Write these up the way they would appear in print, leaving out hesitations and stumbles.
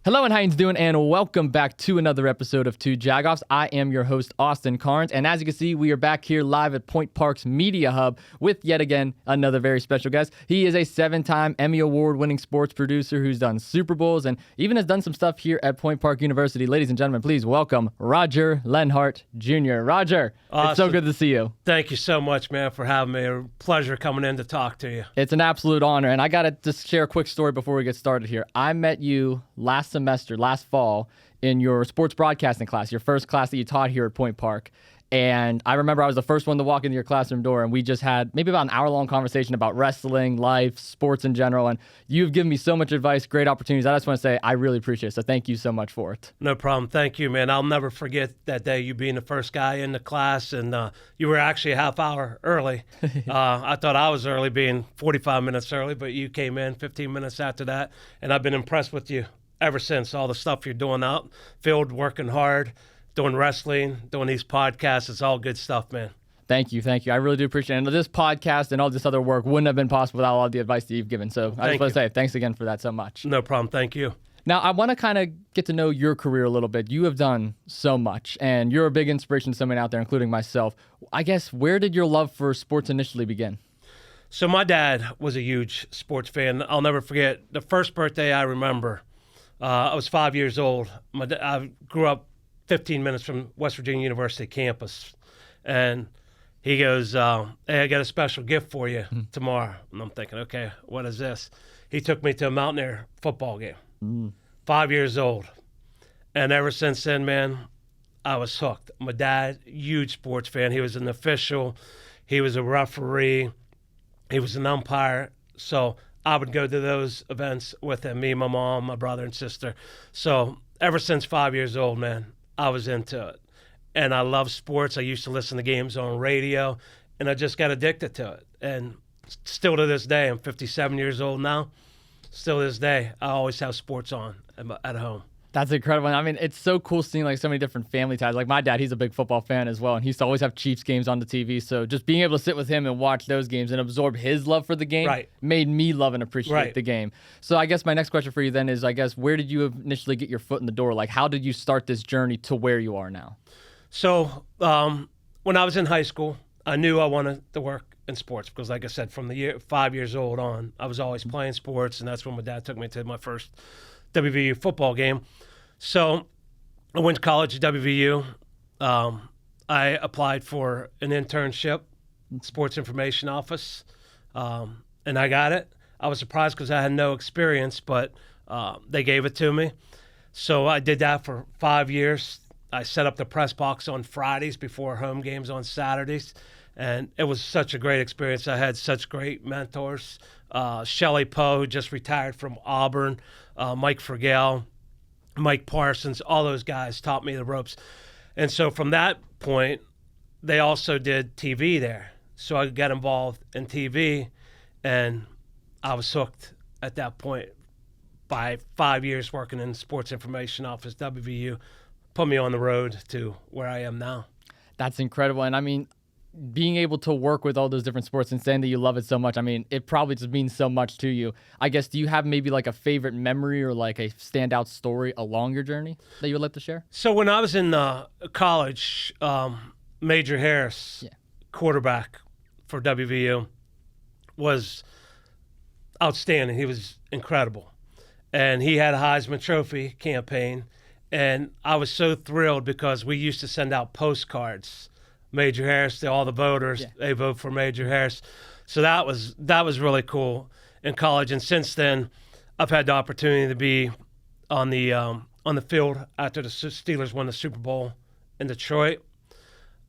Hello and how you doing, and welcome back to another episode of Two Jagoffs. I am your host, Austin Carnes, and as you can see, we are back here live at Point Park's Media Hub with yet again another very special guest. He is a 7-time Emmy Award winning sports producer who's done Super Bowls and even has done some stuff here at Point Park University. Ladies and gentlemen, please welcome Roger Lenhart Jr. Roger, It's so good to see you. Thank you so much, man, for having me. A pleasure coming in to talk to you. It's an absolute honor, and I got to just share a quick story before we get started here. I met you last fall in your sports broadcasting class, your first class that you taught here at Point Park. And I remember I was the first one to walk into your classroom door, and we just had maybe about an hour-long conversation about wrestling, life, sports in general. And you've given me so much advice, great opportunities. I just want to say I really appreciate it. So thank you so much for it. No problem. Thank you, man. I'll never forget that day, you being the first guy in the class, and you were actually a half hour early. I thought I was early, being 45 minutes early, but you came in 15 minutes after that, and I've been impressed with you ever since. All the stuff you're doing out field, working hard, doing wrestling, doing these podcasts. It's all good stuff, man. Thank you. I really do appreciate it. And this podcast and all this other work wouldn't have been possible without all the advice that you've given. So I just want to say thanks again for that so much. No problem. Thank you. Now, I want to kind of get to know your career a little bit. You have done so much, and you're a big inspiration to someone out there, including myself. I guess, where did your love for sports initially begin? So my dad was a huge sports fan. I'll never forget the first birthday I remember. I was 5 years old. I grew up 15 minutes from West Virginia University campus. And he goes, hey, I got a special gift for you tomorrow. And I'm thinking, okay, what is this? He took me to a Mountaineer football game. 5 years old. And ever since then, man, I was hooked. My dad, huge sports fan. He was an official. He was a referee. He was an umpire. So I would go to those events with him, me, my mom, my brother, and sister. So ever since 5 years old, man, I was into it. And I love sports. I used to listen to games on radio, and I just got addicted to it. And still to this day, I'm 57 years old now. Still to this day, I always have sports on at home. That's incredible. I mean, it's so cool seeing like so many different family ties. Like my dad, he's a big football fan as well, and he used to always have Chiefs games on the TV. So just being able to sit with him and watch those games and absorb his love for the game made me love and appreciate the game. So I guess my next question for you then is, I guess, where did you initially get your foot in the door? Like, how did you start this journey to where you are now? So when I was in high school, I knew I wanted to work in sports because, like I said, from the 5 years old on, I was always playing sports, and that's when my dad took me to my first WVU football game. So I went to college at WVU. I applied for an internship, sports information office, and I got it. I was surprised because I had no experience, but they gave it to me. So I did that for 5 years. I set up the press box on Fridays before home games on Saturdays, and it was such a great experience. I had such great mentors. Shelley Poe, who just retired from Auburn, Mike Frigel, Mike Parsons, all those guys taught me the ropes. And so from that point, they also did TV there. So I got involved in TV, and I was hooked at that point. By 5 years working in the sports information office, WVU put me on the road to where I am now. That's incredible. And I mean, being able to work with all those different sports and saying that you love it so much, I mean, it probably just means so much to you. I guess, do you have maybe like a favorite memory or like a standout story along your journey that you would like to share? So when I was in college, Major Harris, quarterback for WVU, was outstanding. He was incredible. And he had a Heisman Trophy campaign. And I was so thrilled because we used to send out postcards. Major Harris, all the voters, they vote for Major Harris. So that was really cool in college. And since then, I've had the opportunity to be on the field after the Steelers won the Super Bowl in Detroit.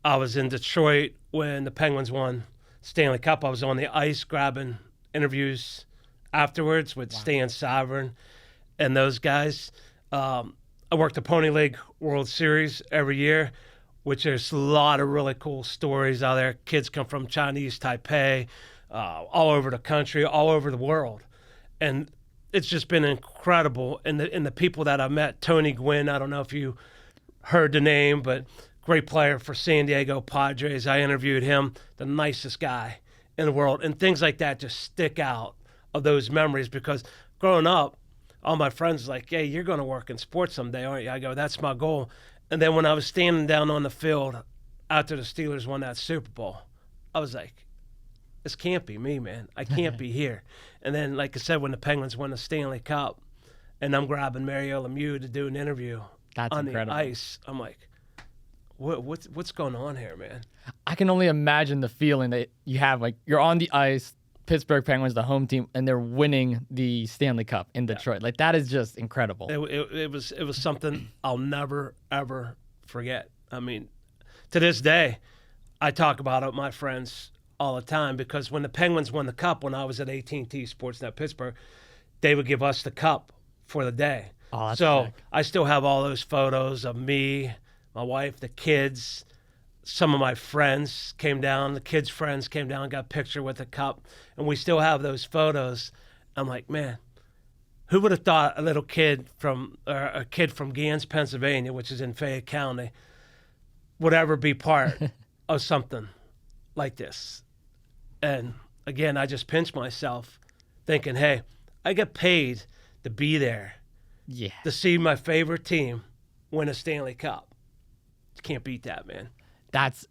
I was in Detroit when the Penguins won Stanley Cup. I was on the ice grabbing interviews afterwards with Stan Savran and those guys. I worked the Pony League World Series every year, which there's a lot of really cool stories out there. Kids come from Chinese Taipei, all over the country, all over the world. And it's just been incredible. And the people that I met, Tony Gwynn, I don't know if you heard the name, but great player for San Diego Padres. I interviewed him, the nicest guy in the world. And things like that just stick out of those memories because growing up, all my friends were like, hey, you're going to work in sports someday, aren't you? I go, that's my goal. And then when I was standing down on the field after the Steelers won that Super Bowl, I was like, this can't be me, man. I can't be here. And then, like I said, when the Penguins won the Stanley Cup, and I'm grabbing Mario Lemieux to do an interview on incredible. the ice, I'm like, what's going on here, man? I can only imagine the feeling that you have. Like, you're on the ice, Pittsburgh Penguins, the home team, and they're winning the Stanley Cup in Detroit. Like, that is just incredible. It was something I'll never, ever forget. I mean, to this day, I talk about it with my friends all the time, because when the Penguins won the Cup, when I was at AT&T Sportsnet Pittsburgh, they would give us the Cup for the day. Oh, that's so sick. I still have all those photos of me, my wife, the kids. Some of my friends came down, the kids' friends came down and got a picture with the Cup, and we still have those photos. I'm like, man, who would have thought a kid from Gans, Pennsylvania, which is in Fayette County, would ever be part of something like this? And again, I just pinched myself thinking, hey, I get paid to be there, to see my favorite team win a Stanley Cup. You can't beat that, man. That's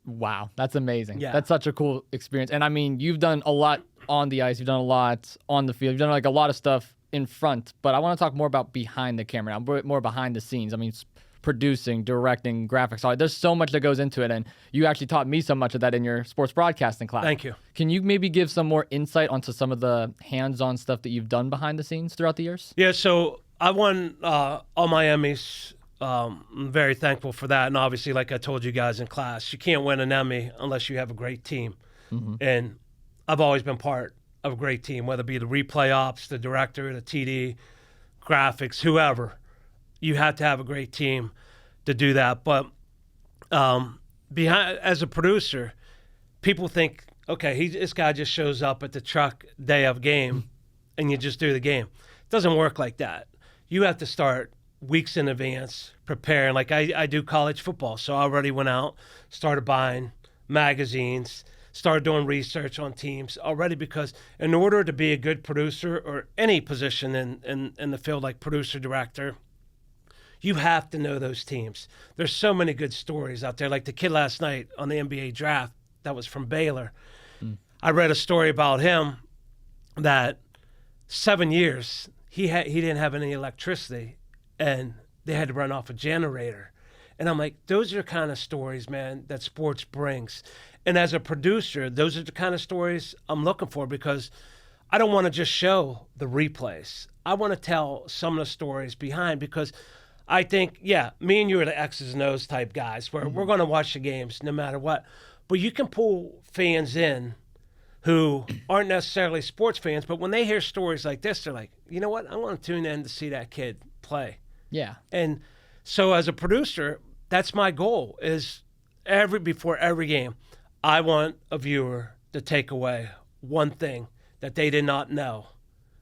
wow. That's amazing. Yeah. That's such a cool experience. And I mean, you've done a lot on the ice. You've done a lot on the field. You've done like a lot of stuff in front. But I want to talk more about behind the camera now, more behind the scenes. I mean, producing, directing, graphics. All there's so much that goes into it. And you actually taught me so much of that in your sports broadcasting class. Thank you. Can you maybe give some more insight onto some of the hands-on stuff that you've done behind the scenes throughout the years? Yeah, so I won all my Emmys. I'm very thankful for that. And obviously, like I told you guys in class, you can't win an Emmy unless you have a great team. Mm-hmm. And I've always been part of a great team, whether it be the replay ops, the director, the TD, graphics, whoever. You have to have a great team to do that. But as a producer, people think, okay, this guy just shows up at the truck day of game and you just do the game. It doesn't work like that. You have to start weeks in advance preparing. Like I do college football, so I already went out, started buying magazines, started doing research on teams already, because in order to be a good producer or any position in the field like producer, director, you have to know those teams. There's so many good stories out there. Like the kid last night on the NBA draft that was from Baylor. I read a story about him that 7 years he didn't have any electricity, and they had to run off a generator. And I'm like, those are the kind of stories, man, that sports brings. And as a producer, those are the kind of stories I'm looking for, because I don't want to just show the replays. I want to tell some of the stories behind, because I think, yeah, me and you are the X's and O's type guys where we're going to watch the games no matter what. But you can pull fans in who aren't necessarily sports fans, but when they hear stories like this, they're like, you know what? I want to tune in to see that kid play. Yeah. And so as a producer, that's my goal, is before every game, I want a viewer to take away one thing that they did not know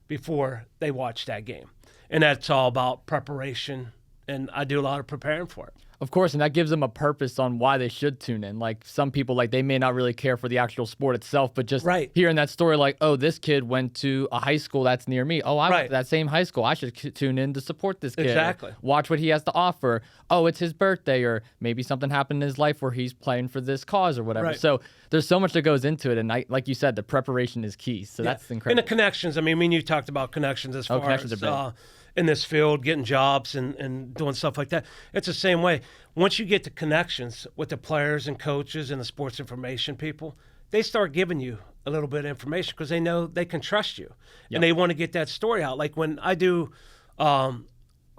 before they watched that game. And that's all about preparation, and I do a lot of preparing for it. Of course, and that gives them a purpose on why they should tune in. Like, some people, like, they may not really care for the actual sport itself, but just hearing that story, like, oh, this kid went to a high school that's near me. Oh, I went to that same high school. I should tune in to support this kid. Exactly. Watch what he has to offer. Oh, it's his birthday, or maybe something happened in his life where he's playing for this cause or whatever. So there's so much that goes into it, and like you said, the preparation is key. So that's incredible. And the connections. I mean, you talked about connections as far connections as are big. In this field, getting jobs and doing stuff like that. It's the same way. Once you get the connections with the players and coaches and the sports information people, they start giving you a little bit of information because they know they can trust you. And they want to get that story out. Like when I do,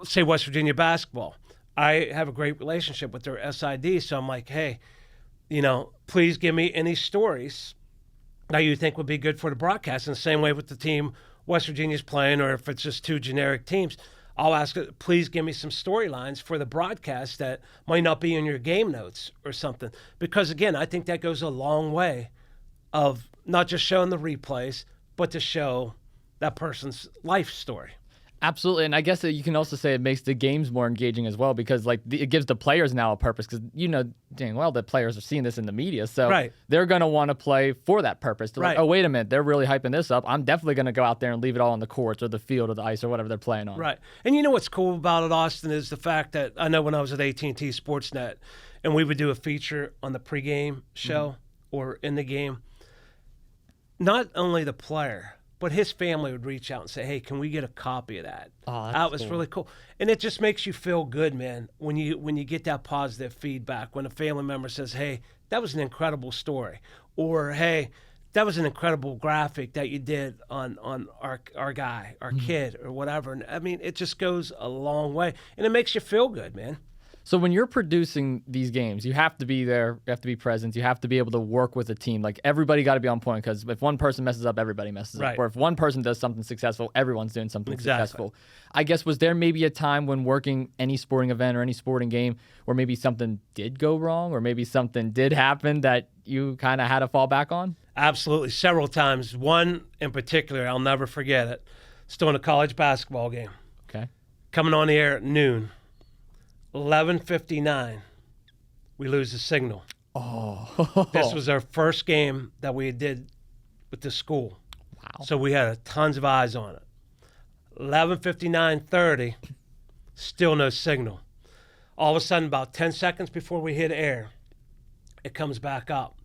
say, West Virginia basketball, I have a great relationship with their SID. So I'm like, hey, please give me any stories that you think would be good for the broadcast. In the same way with the team West Virginia's playing, or if it's just two generic teams, I'll ask, please give me some storylines for the broadcast that might not be in your game notes or something. Because, again, I think that goes a long way of not just showing the replays, but to show that person's life story. Absolutely, and I guess that you can also say it makes the games more engaging as well because like it gives the players now a purpose because dang well the players are seeing this in the media, so they're gonna want to play for that purpose. They're like, oh wait a minute, they're really hyping this up. I'm definitely gonna go out there and leave it all on the courts or the field or the ice or whatever they're playing on. Right, and you know what's cool about it, Austin, is the fact that I know when I was at AT&T Sportsnet, and we would do a feature on the pregame show or in the game. Not only the player, but his family would reach out and say, hey, can we get a copy of that? Oh, that was really cool. And it just makes you feel good, man, when you get that positive feedback, when a family member says, hey, that was an incredible story. Or, hey, that was an incredible graphic that you did on our guy, our kid, or whatever. And I mean, it just goes a long way. And it makes you feel good, man. So when you're producing these games, you have to be there, you have to be present, you have to be able to work with a team. Like everybody got to be on point because if one person messes up, everybody messes up. Or if one person does something successful, everyone's doing something successful. I guess was there maybe a time when working any sporting event or any sporting game where maybe something did go wrong or maybe something did happen that you kind of had to fall back on? Absolutely, several times. One in particular, I'll never forget it. Still in a college basketball game. Okay. Coming on the air at noon. 11:59, we lose the signal. Oh. This was our first game that we did with the school. Wow. So we had tons of eyes on it. 11:59:30, still no signal. All of a sudden, about 10 seconds before we hit air, it comes back up.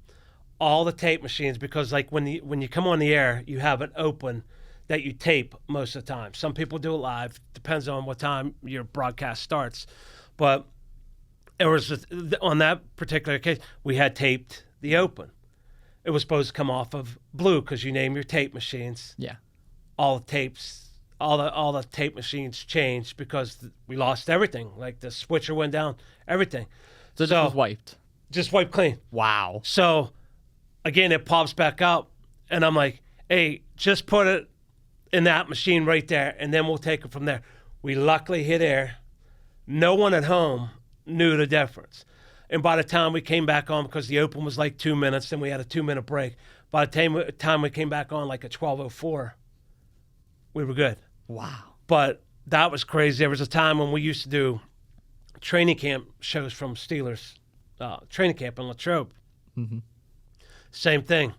All the tape machines, because like when you come on the air, you have it open that you tape most of the time. Some people do it live. Depends on what time your broadcast starts. But it was on that particular case, we had taped the open. It was supposed to come off of blue because you name your tape machines. Yeah. All the tape machines changed because we lost everything. Like the switcher went down, everything. So it just was wiped. Just wiped clean. Wow. So again, it pops back up, and I'm like, hey, just put it in that machine right there, and then we'll take it from there. We luckily hit air. No one at home knew the difference. And by the time we came back on, because the open was like 2 minutes, then we had a 2-minute break. By the time we came back on, like at 12:04, we were good. Wow. But that was crazy. There was a time when we used to do training camp shows from Steelers training camp in Latrobe. Mm-hmm. Same thing.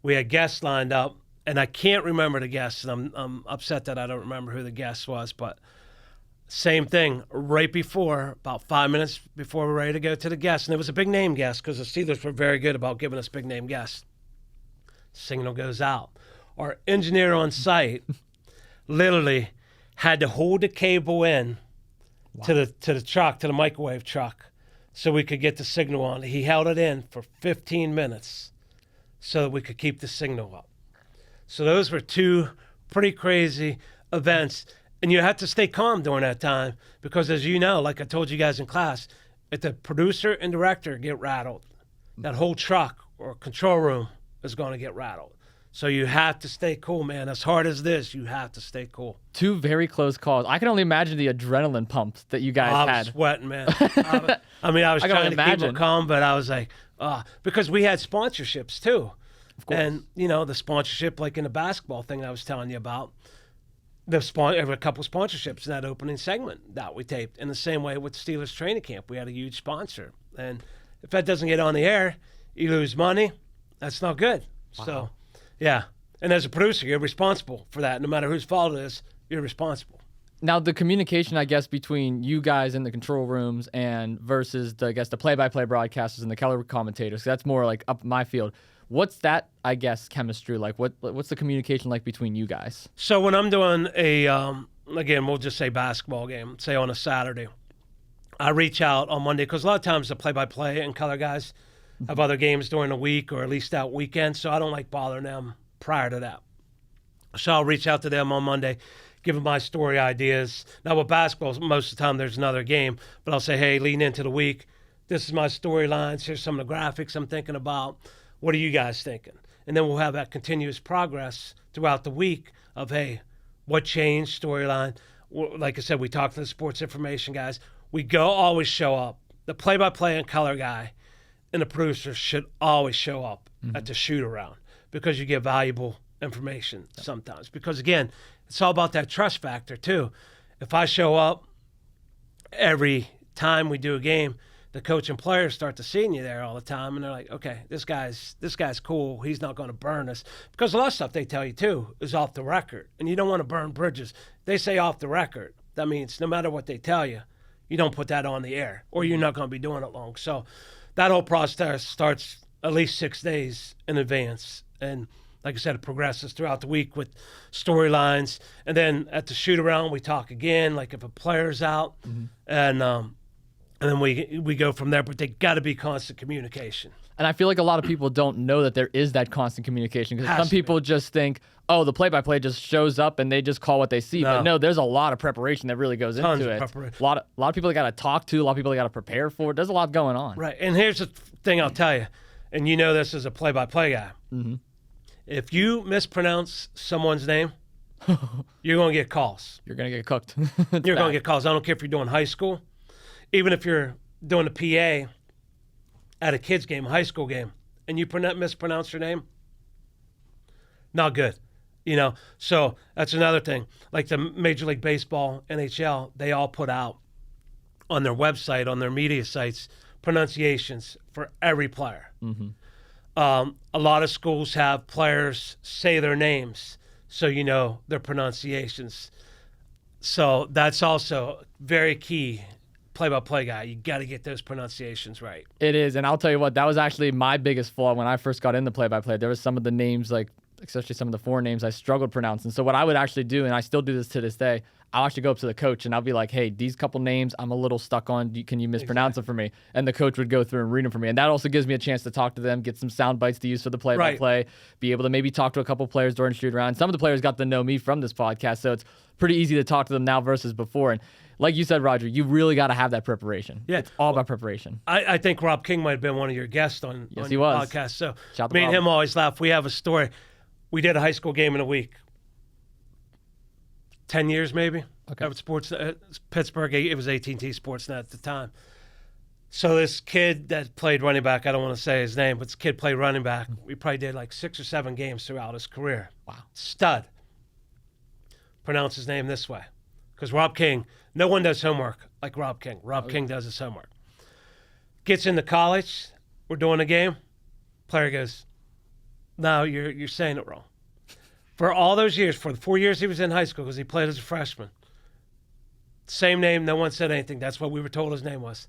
We had guests lined up, and I can't remember the guests, and I'm upset that I don't remember who the guest was, but same thing, right before, about 5 minutes before we were ready to go to the guest. And it was a big name guest because the Steelers were very good about giving us big name guests. Signal goes out. Our engineer on site literally had to hold the cable in to the truck, to the microwave truck, so we could get the signal on. He held it in for 15 minutes so that we could keep the signal up. So those were two pretty crazy events. And you have to stay calm during that time because, as you know, like I told you guys in class, if the producer and director get rattled, that whole truck or control room is going to get rattled. So you have to stay cool, man. As hard as this, you have to stay cool. Two very close calls. I can only imagine the adrenaline pump that you guys had. I was sweating, man. I was trying to keep it calm, but I was like, because we had sponsorships too. Of course. And, the sponsorship, like in the basketball thing I was telling you about, there were a couple of sponsorships in that opening segment that we taped. In the same way with Steelers training camp, we had a huge sponsor. And if that doesn't get on the air, you lose money. That's not good. Wow. So, yeah. And as a producer, you're responsible for that. No matter whose fault it is, you're responsible. Now, the communication, I guess, between you guys in the control rooms and versus, the play-by-play broadcasters and the color commentators, that's more like up my field. What's that, I guess, chemistry like? What's the communication like between you guys? So when I'm doing again, we'll just say basketball game, say on a Saturday, I reach out on Monday because a lot of times the play-by-play and color guys have other games during the week or at least that weekend, so I don't like bothering them prior to that. So I'll reach out to them on Monday, give them my story ideas. Now with basketball, most of the time there's another game, but I'll say, hey, leading into the week, this is my storylines. Here's some of the graphics I'm thinking about. What are you guys thinking? And then we'll have that continuous progress throughout the week of, hey, what changed, storyline. Like I said, we talk to the sports information guys. We always show up. The play-by-play and color guy and the producer should always show up at the shoot-around because you get valuable information sometimes. Because, again, It's all about that trust factor too. If I show up every time we do a game, the coach and players start to seeing you there all the time, and they're like, okay, this guy's cool. He's not going to burn us. Because a lot of stuff they tell you too is off the record, and you don't want to burn bridges. They say off the record. That means no matter what they tell you, you don't put that on the air, or you're not going to be doing it long. So that whole process starts at least 6 days in advance, and like I said, it progresses throughout the week with storylines, and then at the shoot around we talk again, like if a player's out, and then we go from there. But they got to be constant communication. And I feel like a lot of people don't know that there is that constant communication, because some people just think, oh, the play-by-play just shows up and they just call what they see. But no, there's a lot of preparation that really goes into it. A lot of people got to talk to, a lot of people got to prepare for it. There's a lot going on. Right. And here's the thing I'll tell you, and you know this as a play-by-play guy. Mm-hmm. If you mispronounce someone's name, you're going to get calls. You're going to get cooked. You're going to get calls. I don't care if you're doing high school. Even if you're doing a PA at a kid's game, a high school game, and you mispronounce your name, not good. So that's another thing. Like the Major League Baseball, NHL, they all put out on their website, on their media sites, pronunciations for every player. Mm-hmm. A lot of schools have players say their names so you know their pronunciations. So that's also very key. Play-by-play guy, you got to get those pronunciations right. It is, and I'll tell you what, that was actually my biggest flaw when I first got into play-by-play. There was some of the names, like especially some of the foreign names, I struggled pronouncing. So what I would actually do, and I still do this to this day, I'll actually go up to the coach and I'll be like, hey, these couple names I'm a little stuck on. Can you mispronounce them for me? And the coach would go through and read them for me. And that also gives me a chance to talk to them, get some sound bites to use for the play-by-play, be able to maybe talk to a couple players during shoot around. Some of the players got to know me from this podcast, so it's pretty easy to talk to them now versus before. And like you said, Roger, you really got to have that preparation. Yeah. It's all about preparation. I think Rob King might have been one of your guests on your podcast. So me and him always laugh. We have a story. We did a high school game in a week. 10 years maybe. Okay. Sports, Pittsburgh, it was AT&T Sportsnet at the time. So this kid that played running back, I don't want to say his name, but this kid played running back. We probably did like 6 or 7 games throughout his career. Wow. Stud. Pronounce his name this way. Because Rob King, no one does homework like Rob King. Rob King does his homework. Gets into college, we're doing a game. Player goes, no, you're saying it wrong. For all those years, for the 4 years he was in high school, because he played as a freshman, same name, no one said anything. That's what we were told his name was.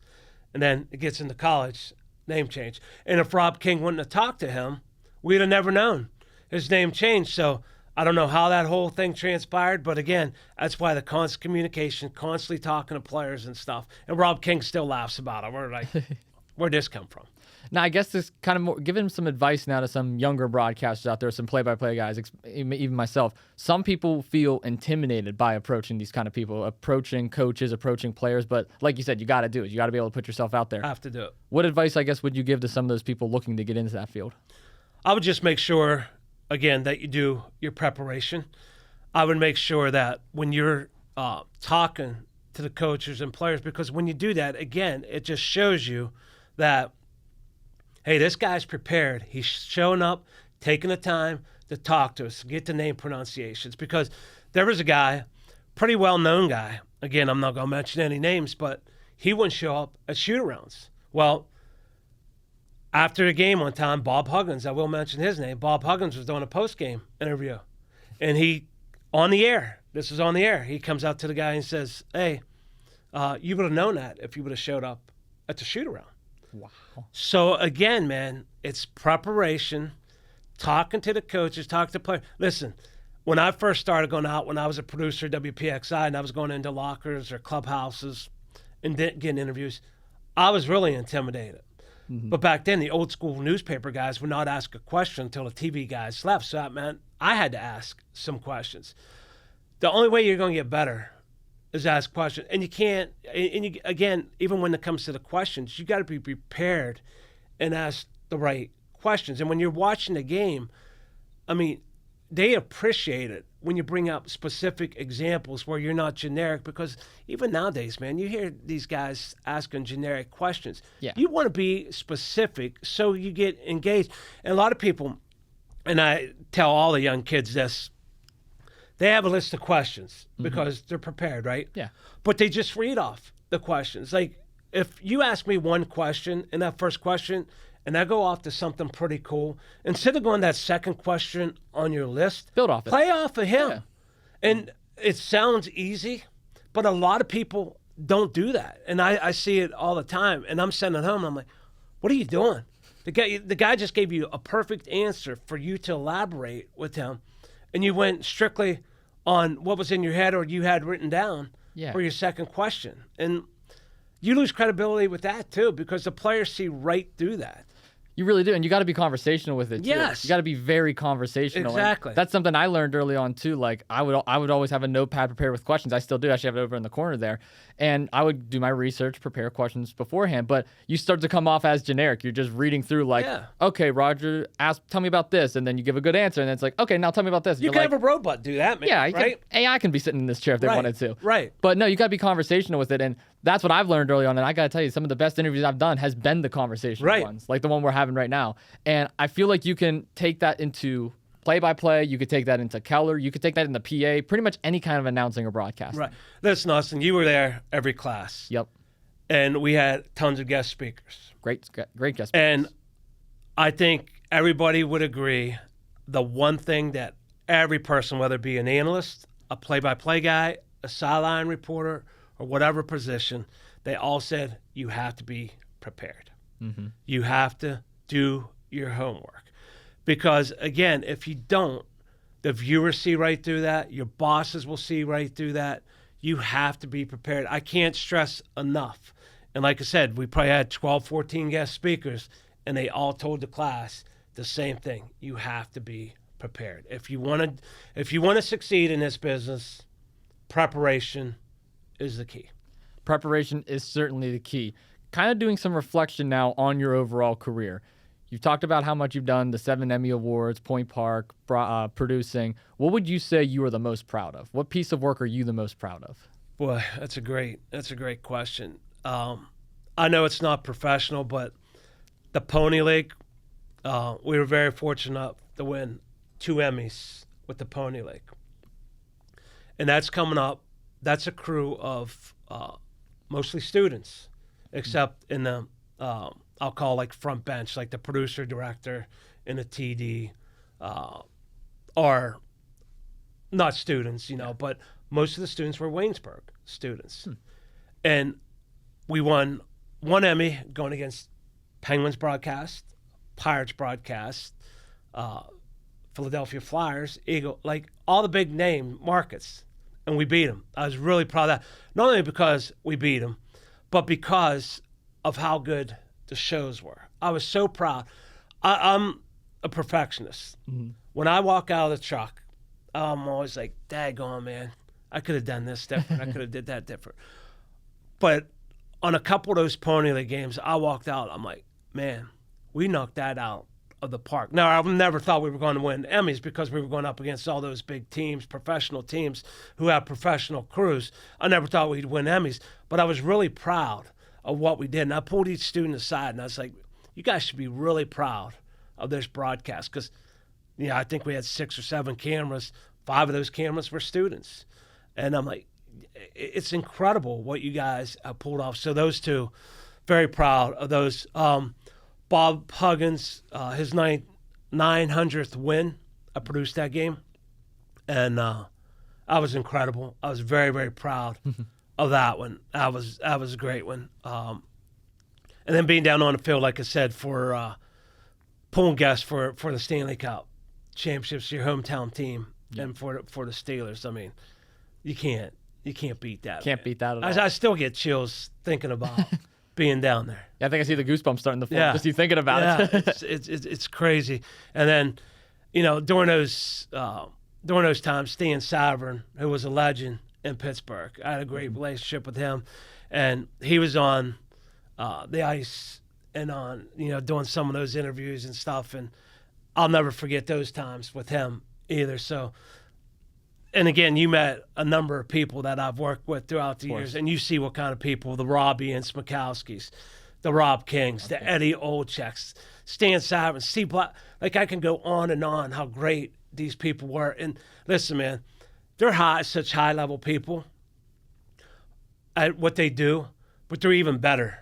And then it gets into college, name change. And if Rob King wouldn't have talked to him, we'd have never known. His name changed. So I don't know how that whole thing transpired, but again, that's why the constant communication, constantly talking to players and stuff. And Rob King still laughs about it. We're like, where'd this come from? Now, I guess this kind of more, giving some advice now to some younger broadcasters out there, some play-by-play guys, even myself. Some people feel intimidated by approaching these kind of people, approaching coaches, approaching players. But like you said, you got to do it. You got to be able to put yourself out there. I have to do it. What advice, I guess, would you give to some of those people looking to get into that field? I would just make sure, again, that you do your preparation. I would make sure that when you're talking to the coaches and players, because when you do that, again, it just shows you that, hey, this guy's prepared. He's showing up, taking the time to talk to us, get the name pronunciations. Because there was a guy, pretty well-known guy. Again, I'm not going to mention any names, but he wouldn't show up at shoot-arounds. Well, after the game one time, Bob Huggins, I will mention his name, Bob Huggins was doing a post-game interview. And he, on the air, this was on the air, he comes out to the guy and says, hey, you would have known that if you would have showed up at the shoot-around. Wow. So, again, man, it's preparation, talking to the coaches, talking to players. Listen, when I first started going out, when I was a producer at WPXI and I was going into lockers or clubhouses and getting interviews, I was really intimidated. Mm-hmm. But back then, the old school newspaper guys would not ask a question until the TV guys left. So, man, I had to ask some questions. The only way you're going to get better is ask questions. And you can't, again, even when it comes to the questions, you got to be prepared and ask the right questions. And when you're watching the game, I mean, they appreciate it when you bring up specific examples where you're not generic, because even nowadays, man, you hear these guys asking generic questions. Yeah. You want to be specific so you get engaged. And a lot of people, and I tell all the young kids this, they have a list of questions because they're prepared, right? Yeah. But they just read off the questions. Like, if you ask me one question in that first question and I go off to something pretty cool, instead of going that second question on your list, Build off it. play off of him. Yeah. And it sounds easy, but a lot of people don't do that. And I see it all the time. And I'm sitting at home and I'm like, what are you doing? The guy just gave you a perfect answer for you to elaborate with him. And you went strictly on what was in your head or you had written down for your second question. And you lose credibility with that too, because the players see right through that. You really do, and you got to be conversational with it too. Yes. You got to be very conversational. Exactly. And that's something I learned early on too. Like I would always have a notepad prepared with questions. I still do. I actually have it over in the corner there, and I would do my research, prepare questions beforehand. But you start to come off as generic. You're just reading through like, okay, Roger, tell me about this, and then you give a good answer, and then it's like, okay, now tell me about this. You can have a robot do that, man. Yeah, right? AI can be sitting in this chair if they wanted to. Right. But no, you got to be conversational with it, and that's what I've learned early on. And I got to tell you, some of the best interviews I've done has been the conversational ones, like the one we're having right now. And I feel like you can take that into play-by-play. You could take that into Keller. You could take that into PA. Pretty much any kind of announcing or broadcasting. Right. Listen, Austin, you were there every class. Yep. And we had tons of guest speakers. Great guest speakers. And I think everybody would agree the one thing that every person, whether it be an analyst, a play-by-play guy, a sideline reporter, or whatever position, they all said you have to be prepared. Mm-hmm. You have to do your homework. Because, again, if you don't, the viewers see right through that. Your bosses will see right through that. You have to be prepared. I can't stress enough. And like I said, we probably had 12, 14 guest speakers, and they all told the class the same thing. You have to be prepared. If you want to succeed in this business, preparation is the key. Preparation is certainly the key. Kind of doing some reflection now on your overall career. You've talked about how much you've done, the 7 Emmy Awards, Point Park, producing. What would you say you are the most proud of? What piece of work are you the most proud of? Boy, that's a great question. I know it's not professional, but the Pony League, we were very fortunate to win 2 Emmys with the Pony League. And that's coming up. That's a crew of mostly students, except in the, I'll call like front bench, like the producer, director, and a TD, are not students, but most of the students were Waynesburg students. And we won 1 Emmy going against Penguins broadcast, Pirates broadcast, Philadelphia Flyers, Eagle, like all the big name markets. And we beat them. I was really proud of that. Not only because we beat them, but because of how good the shows were. I was so proud. I'm a perfectionist. Mm-hmm. When I walk out of the truck, I'm always like, daggone, man, I could have done this different. I could have did that different. But on a couple of those Pony League games, I walked out. I'm like, man, we knocked that out of the park. Now, I never thought we were going to win Emmys because we were going up against all those big teams, professional teams who have professional crews. I never thought we'd win Emmys, but I was really proud of what we did. And I pulled each student aside, and I was like, you guys should be really proud of this broadcast because, I think we had 6 or 7 cameras. 5 of those cameras were students. And I'm like, it's incredible what you guys have pulled off. So those two, very proud of those. Bob Huggins, his 900th win, I produced that game. And I was incredible. I was very, very proud of that one. That was a great one. And then being down on the field, like I said, for pulling guests for the Stanley Cup championships, your hometown team, and for the Steelers. I mean, you can't beat that. Can't beat that at all. I still get chills thinking about being down there. Yeah, I think I see the goosebumps starting to form just you thinking about it. It's crazy. And then, during those times, Stan Savern, who was a legend in Pittsburgh, I had a great relationship with him, and he was on the ice and on doing some of those interviews and stuff, and I'll never forget those times with him either. So. And again, you met a number of people that I've worked with throughout the years, and you see what kind of people, the Robbie and Smikowskis, the Rob Kings, the Eddie Olczyks, Stan Savern, Steve Black. Like, I can go on and on how great these people were. And listen, man, they're such high-level people at what they do, but they're even better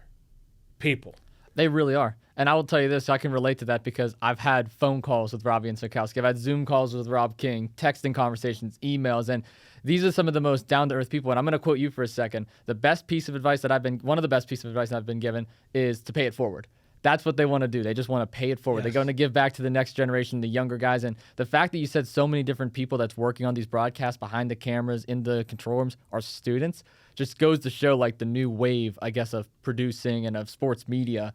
people. They really are. And I will tell you this, I can relate to that because I've had phone calls with Robbie and Sokowski. I've had Zoom calls with Rob King, texting conversations, emails, and these are some of the most down-to-earth people. And I'm going to quote you for a second. One of the best pieces of advice that I've been given is to pay it forward. That's what they want to do. They just want to pay it forward. Yes. They're going to give back to the next generation, the younger guys. And the fact that you said so many different people that's working on these broadcasts behind the cameras in the control rooms are students just goes to show like the new wave, I guess, of producing and of sports media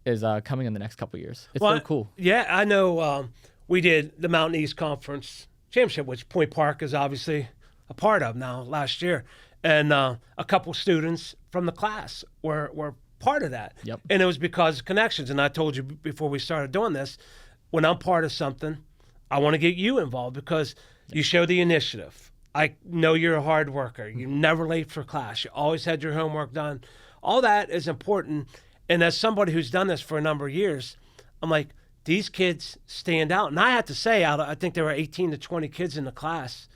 is coming in the next couple of years. It's so cool. Yeah, I know we did the Mountain East Conference Championship, which Point Park is obviously a part of now last year. And a couple students from the class were part of that. Yep. And it was because of connections. And I told you before we started doing this, when I'm part of something, I want to get you involved because you show the initiative. I know you're a hard worker. You're never late for class. You always had your homework done. All that is important. And as somebody who's done this for a number of years, I'm like, these kids stand out. And I have to say, I think there were 18 to 20 kids in the class.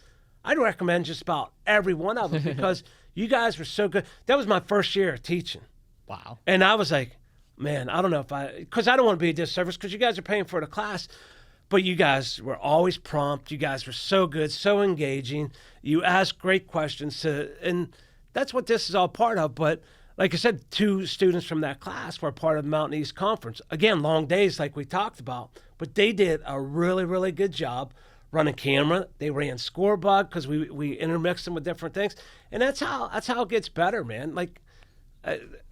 I'd recommend just about every one of them because you guys were so good. That was my first year of teaching. Wow. And I was like, man, I don't know because I don't want to be a disservice because you guys are paying for the class. But you guys were always prompt. You guys were so good, so engaging. You asked great questions, and that's what this is all part of. But like I said, 2 students from that class were part of the Mountain East Conference. Again, long days like we talked about, but they did a really, really good job running camera. They ran scorebug because we intermixed them with different things. And that's how it gets better, man. Like,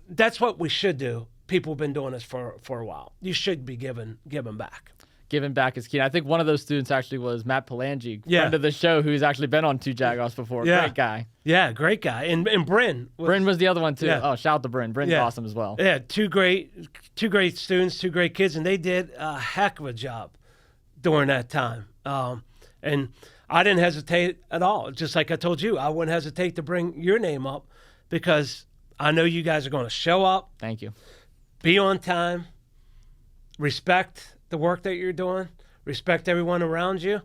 that's what we should do. People have been doing this for a while. You should be giving back. Giving back is key. I think one of those students actually was Matt Palangi, friend of the show, who's actually been on 2 Jagoffs before. Yeah. Great guy. Yeah, great guy. And Bryn. Bryn was the other one, too. Yeah. Oh, shout out to Bryn. Bryn's awesome as well. Yeah, two great students, 2 great kids, and they did a heck of a job during that time. And I didn't hesitate at all. Just like I told you, I wouldn't hesitate to bring your name up because I know you guys are going to show up. Thank you. Be on time. Respect the work that you're doing, respect everyone around you,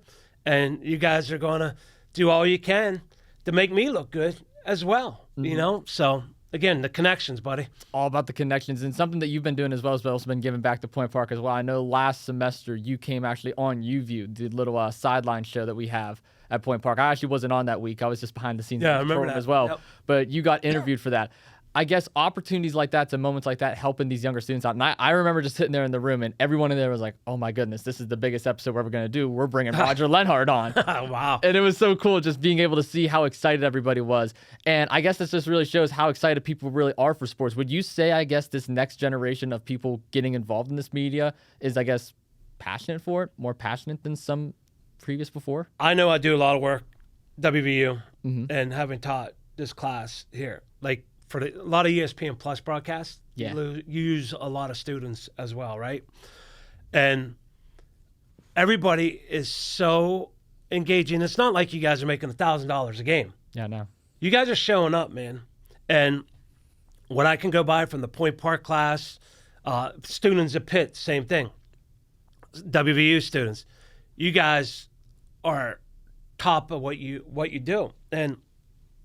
and you guys are going to do all you can to make me look good as well, you know? So, again, the connections, buddy. All about the connections, and something that you've been doing as well has also been giving back to Point Park as well. I know last semester you came actually on YouView, the little sideline show that we have at Point Park. I actually wasn't on that week. I was just behind the scenes I remember that as well. Yep. But you got interviewed for that. I guess opportunities like that, to moments like that, helping these younger students out. And I remember just sitting there in the room, and everyone in there was like, oh my goodness, this is the biggest episode we're ever going to do. We're bringing Roger Lenhart on. Wow. And it was so cool just being able to see how excited everybody was. And I guess this just really shows how excited people really are for sports. Would you say, I guess, this next generation of people getting involved in this media is, I guess, passionate for it, more passionate than some previous before? I know I do a lot of work, WVU, and having taught this class here. Like, for a lot of ESPN Plus broadcasts, you use a lot of students as well, right? And everybody is so engaging. It's not like you guys are making $1,000 a game. Yeah, no. You guys are showing up, man. And what I can go by from the Point Park class, students at Pitt, same thing. WVU students, you guys are top of what you do. And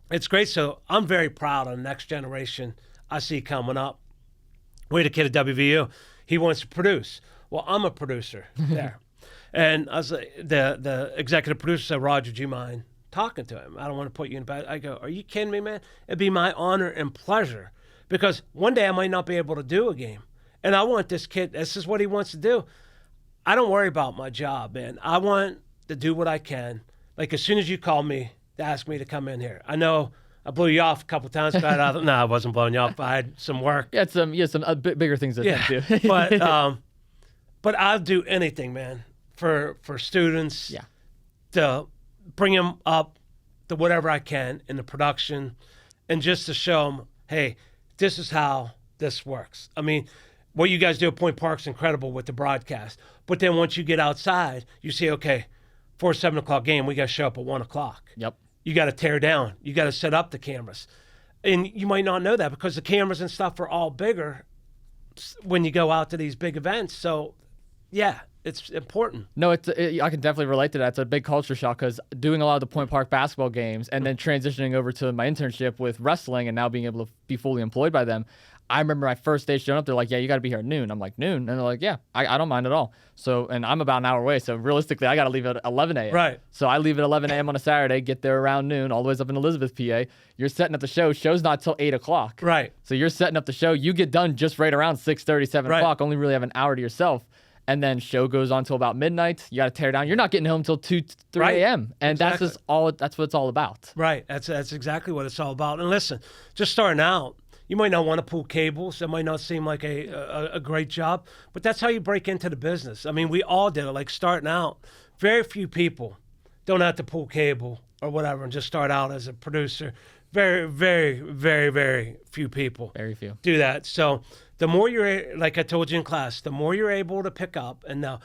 it's great. So I'm very proud of the next generation I see coming up. We had a kid at WVU. He wants to produce. Well, I'm a producer there. And I was like, the executive producer said, Roger, do you mind talking to him? I don't want to put you in bed. I go, are you kidding me, man? It'd be my honor and pleasure because one day I might not be able to do a game. And I want this kid, this is what he wants to do. I don't worry about my job, man. I want to do what I can. Like as soon as you call me, to ask me to come in here. I know I blew you off a couple times, but no, I wasn't blowing you off. I had some work. Yeah, some bigger things to do. but I'll do anything, man, for students. Yeah. To bring them up to whatever I can in the production, and just to show them, hey, this is how this works. I mean, what you guys do at Point Park's incredible with the broadcast. But then once you get outside, you see, okay, for a 7 o'clock game, we got to show up at 1 o'clock. Yep. You got to tear down. You got to set up the cameras. And you might not know that because the cameras and stuff are all bigger when you go out to these big events. So, yeah, it's important. No, I can definitely relate to that. It's a big culture shock because doing a lot of the Point Park basketball games and then transitioning over to my internship with wrestling and now being able to be fully employed by them. I remember my first day showing up, they're like, yeah, you got to be here at noon. I'm like, noon? And they're like, yeah, I don't mind at all. So, and I'm about an hour away. So realistically, I got to leave at 11 a.m. Right. So I leave at 11 a.m. on a Saturday, get there around noon, all the way up in Elizabeth, PA. You're setting up the show. Show's not till 8 o'clock. Right. So you're setting up the show. You get done just right around 6:30, 7 o'clock. Only really have an hour to yourself. And then show goes on till about midnight. You got to tear down. You're not getting home till 2, 3 a.m. And that's just that's what it's all about. Right. That's exactly what it's all about. And listen, just starting out, you might not want to pull cables. That might not seem like a great job, but that's how you break into the business. I mean, we all did it. Like starting out, very few people don't have to pull cable or whatever and just start out as a producer. Very, very, very, very few people do that. So the more you're, like I told you in class, the more you're able to pick up. And now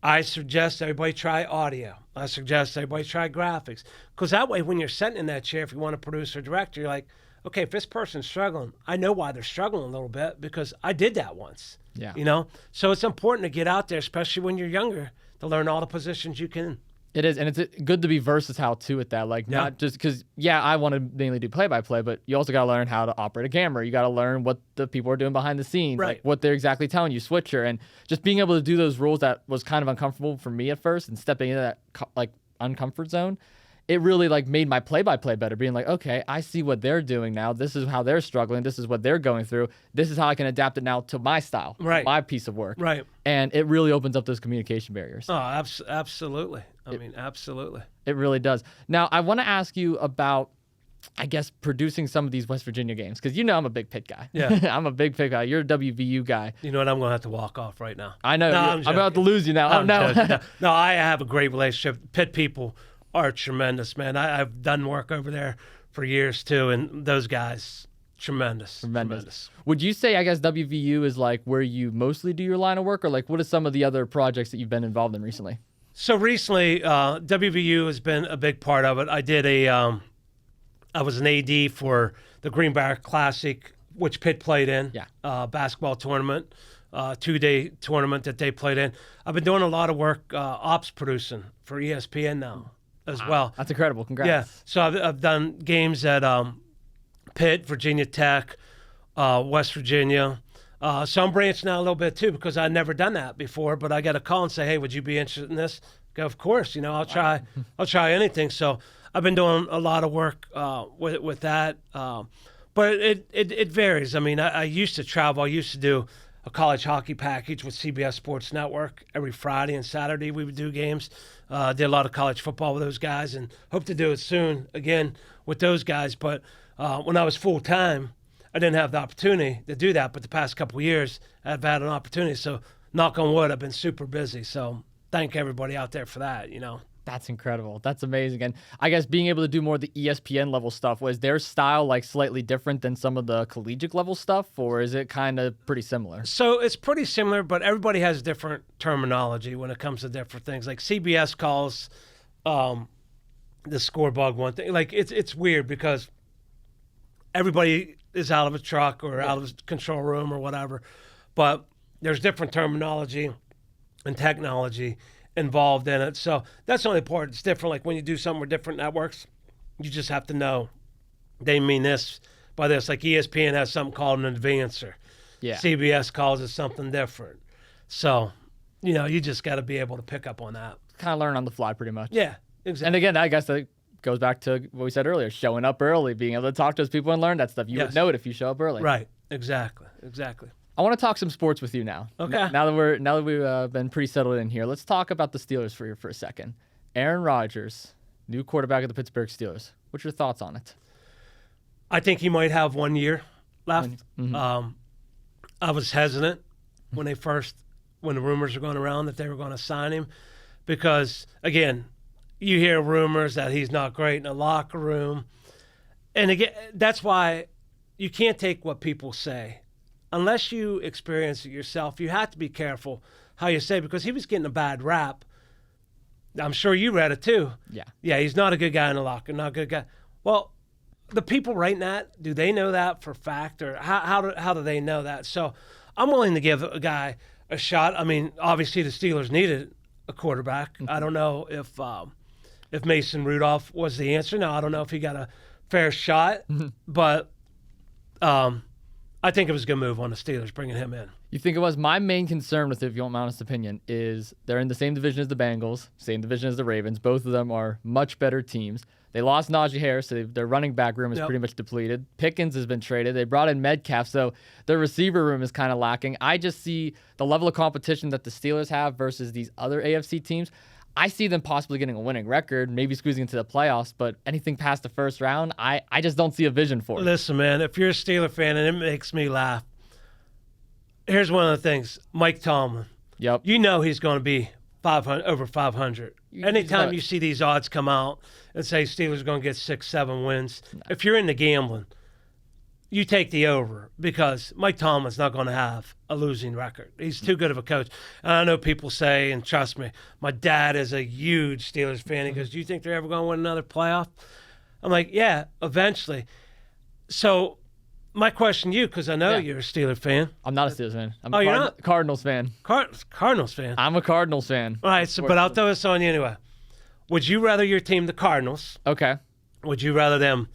I suggest everybody try audio. I suggest everybody try graphics. Because that way, when you're sitting in that chair, if you want to produce or direct, you're like, okay, if this person's struggling, I know why they're struggling a little bit because I did that once. Yeah. You know? So it's important to get out there, especially when you're younger, to learn all the positions you can. It is, and it's good to be versatile too with that. Like not just because, I want to mainly do play-by-play, but you also got to learn how to operate a camera. You got to learn what the people are doing behind the scenes, like what they're exactly telling you, switcher, and just being able to do those roles that was kind of uncomfortable for me at first, and stepping into that like uncomfort zone. It really like made my play-by-play better, being like, okay, I see what they're doing now. This is how they're struggling. This is what they're going through. This is how I can adapt it now to my style, my piece of work. Right. And it really opens up those communication barriers. Oh, absolutely. I mean, absolutely. It really does. Now, I want to ask you about, I guess, producing some of these West Virginia games, because I'm a big Pitt guy. Yeah. I'm a big Pitt guy. You're a WVU guy. You know what? I'm going to have to walk off right now. I know. No, I'm about to lose you now. No, I have a great relationship. Pitt people are tremendous, man. I've done work over there for years too, and those guys, tremendous. Would you say, I guess, WVU is like where you mostly do your line of work, or like what are some of the other projects that you've been involved in recently? So recently, WVU has been a big part of it. I did I was an AD for the Greenback Classic, which Pitt played in, basketball tournament, 2-day tournament that they played in. I've been doing a lot of work, ops producing for ESPN now as well. That's incredible. Congrats. Yeah. So I've done games at Pitt, Virginia Tech, West Virginia. So I'm branching out a little bit too because I've never done that before. But I got a call and say, "Hey, would you be interested in this?" Go, of course. I'll try. I'll try anything. So I've been doing a lot of work with that. But it varies. I mean, I used to travel. I used to do a college hockey package with CBS Sports Network. Every Friday and Saturday we would do games. Did a lot of college football with those guys and hope to do it soon again with those guys. But when I was full-time, I didn't have the opportunity to do that. But the past couple of years, I've had an opportunity. So knock on wood, I've been super busy. So thank everybody out there for that, That's incredible. That's amazing. And I guess being able to do more of the ESPN level stuff, was their style like slightly different than some of the collegiate level stuff, or is it kind of pretty similar? So it's pretty similar, but everybody has different terminology when it comes to different things. Like CBS calls the score bug one thing. Like it's weird because everybody is out of a truck or out of a control room or whatever, but there's different terminology and technology involved in it. So that's the only part. It's different. Like when you do something with different networks, you just have to know they mean this by this. Like ESPN has something called an advancer. Yeah. CBS calls it something different. So, you just got to be able to pick up on that. Kind of learn on the fly pretty much. Yeah, exactly. And again, I guess that goes back to what we said earlier, showing up early, being able to talk to those people and learn that stuff. You would know it if you show up early. Right. Exactly. I want to talk some sports with you now. Okay. Now that we've been pretty settled in here, let's talk about the Steelers for a second. Aaron Rodgers, new quarterback of the Pittsburgh Steelers. What's your thoughts on it? I think he might have 1 year left. Mm-hmm. I was hesitant when the rumors were going around that they were going to sign him, because again, you hear rumors that he's not great in the locker room, and again, that's why you can't take what people say. Unless you experience it yourself, you have to be careful how you say it, because he was getting a bad rap. I'm sure you read it too. Yeah, he's not a good guy in the locker, not a good guy. Well, the people writing that, do they know that for fact, or how do they know that? So I'm willing to give a guy a shot. I mean, obviously the Steelers needed a quarterback. I don't know if Mason Rudolph was the answer. Now, I don't know if he got a fair shot, but I think it was a good move on the Steelers bringing him in. You think it was? My main concern with it, if you want my honest opinion, is they're in the same division as the Bengals, same division as the Ravens. Both of them are much better teams. They lost Najee Harris, so their running back room is pretty much depleted. Pickens has been traded. They brought in Metcalf, so their receiver room is kind of lacking. I just see the level of competition that the Steelers have versus these other AFC teams. I see them possibly getting a winning record, maybe squeezing into the playoffs, but anything past the first round, I just don't see a vision for it. Listen, man, if you're a Steeler fan, and it makes me laugh, here's one of the things. Mike Tomlin. Yep. You know he's going to be over 500. Anytime you see these odds come out and say Steelers are going to get 6-7 wins, if you're into gambling, you take the over because Mike Tomlin's not going to have a losing record. He's too good of a coach. And I know people say, and trust me, my dad is a huge Steelers fan. He goes, do you think they're ever going to win another playoff? I'm like, yeah, eventually. So my question to you, because I know you're a Steelers fan. I'm not a Steelers fan. I'm you're not? Cardinals fan. Cardinals fan. I'm a Cardinals fan. All right, but I'll throw this on you anyway. Would you rather your team, the Cardinals, Okay. would you rather them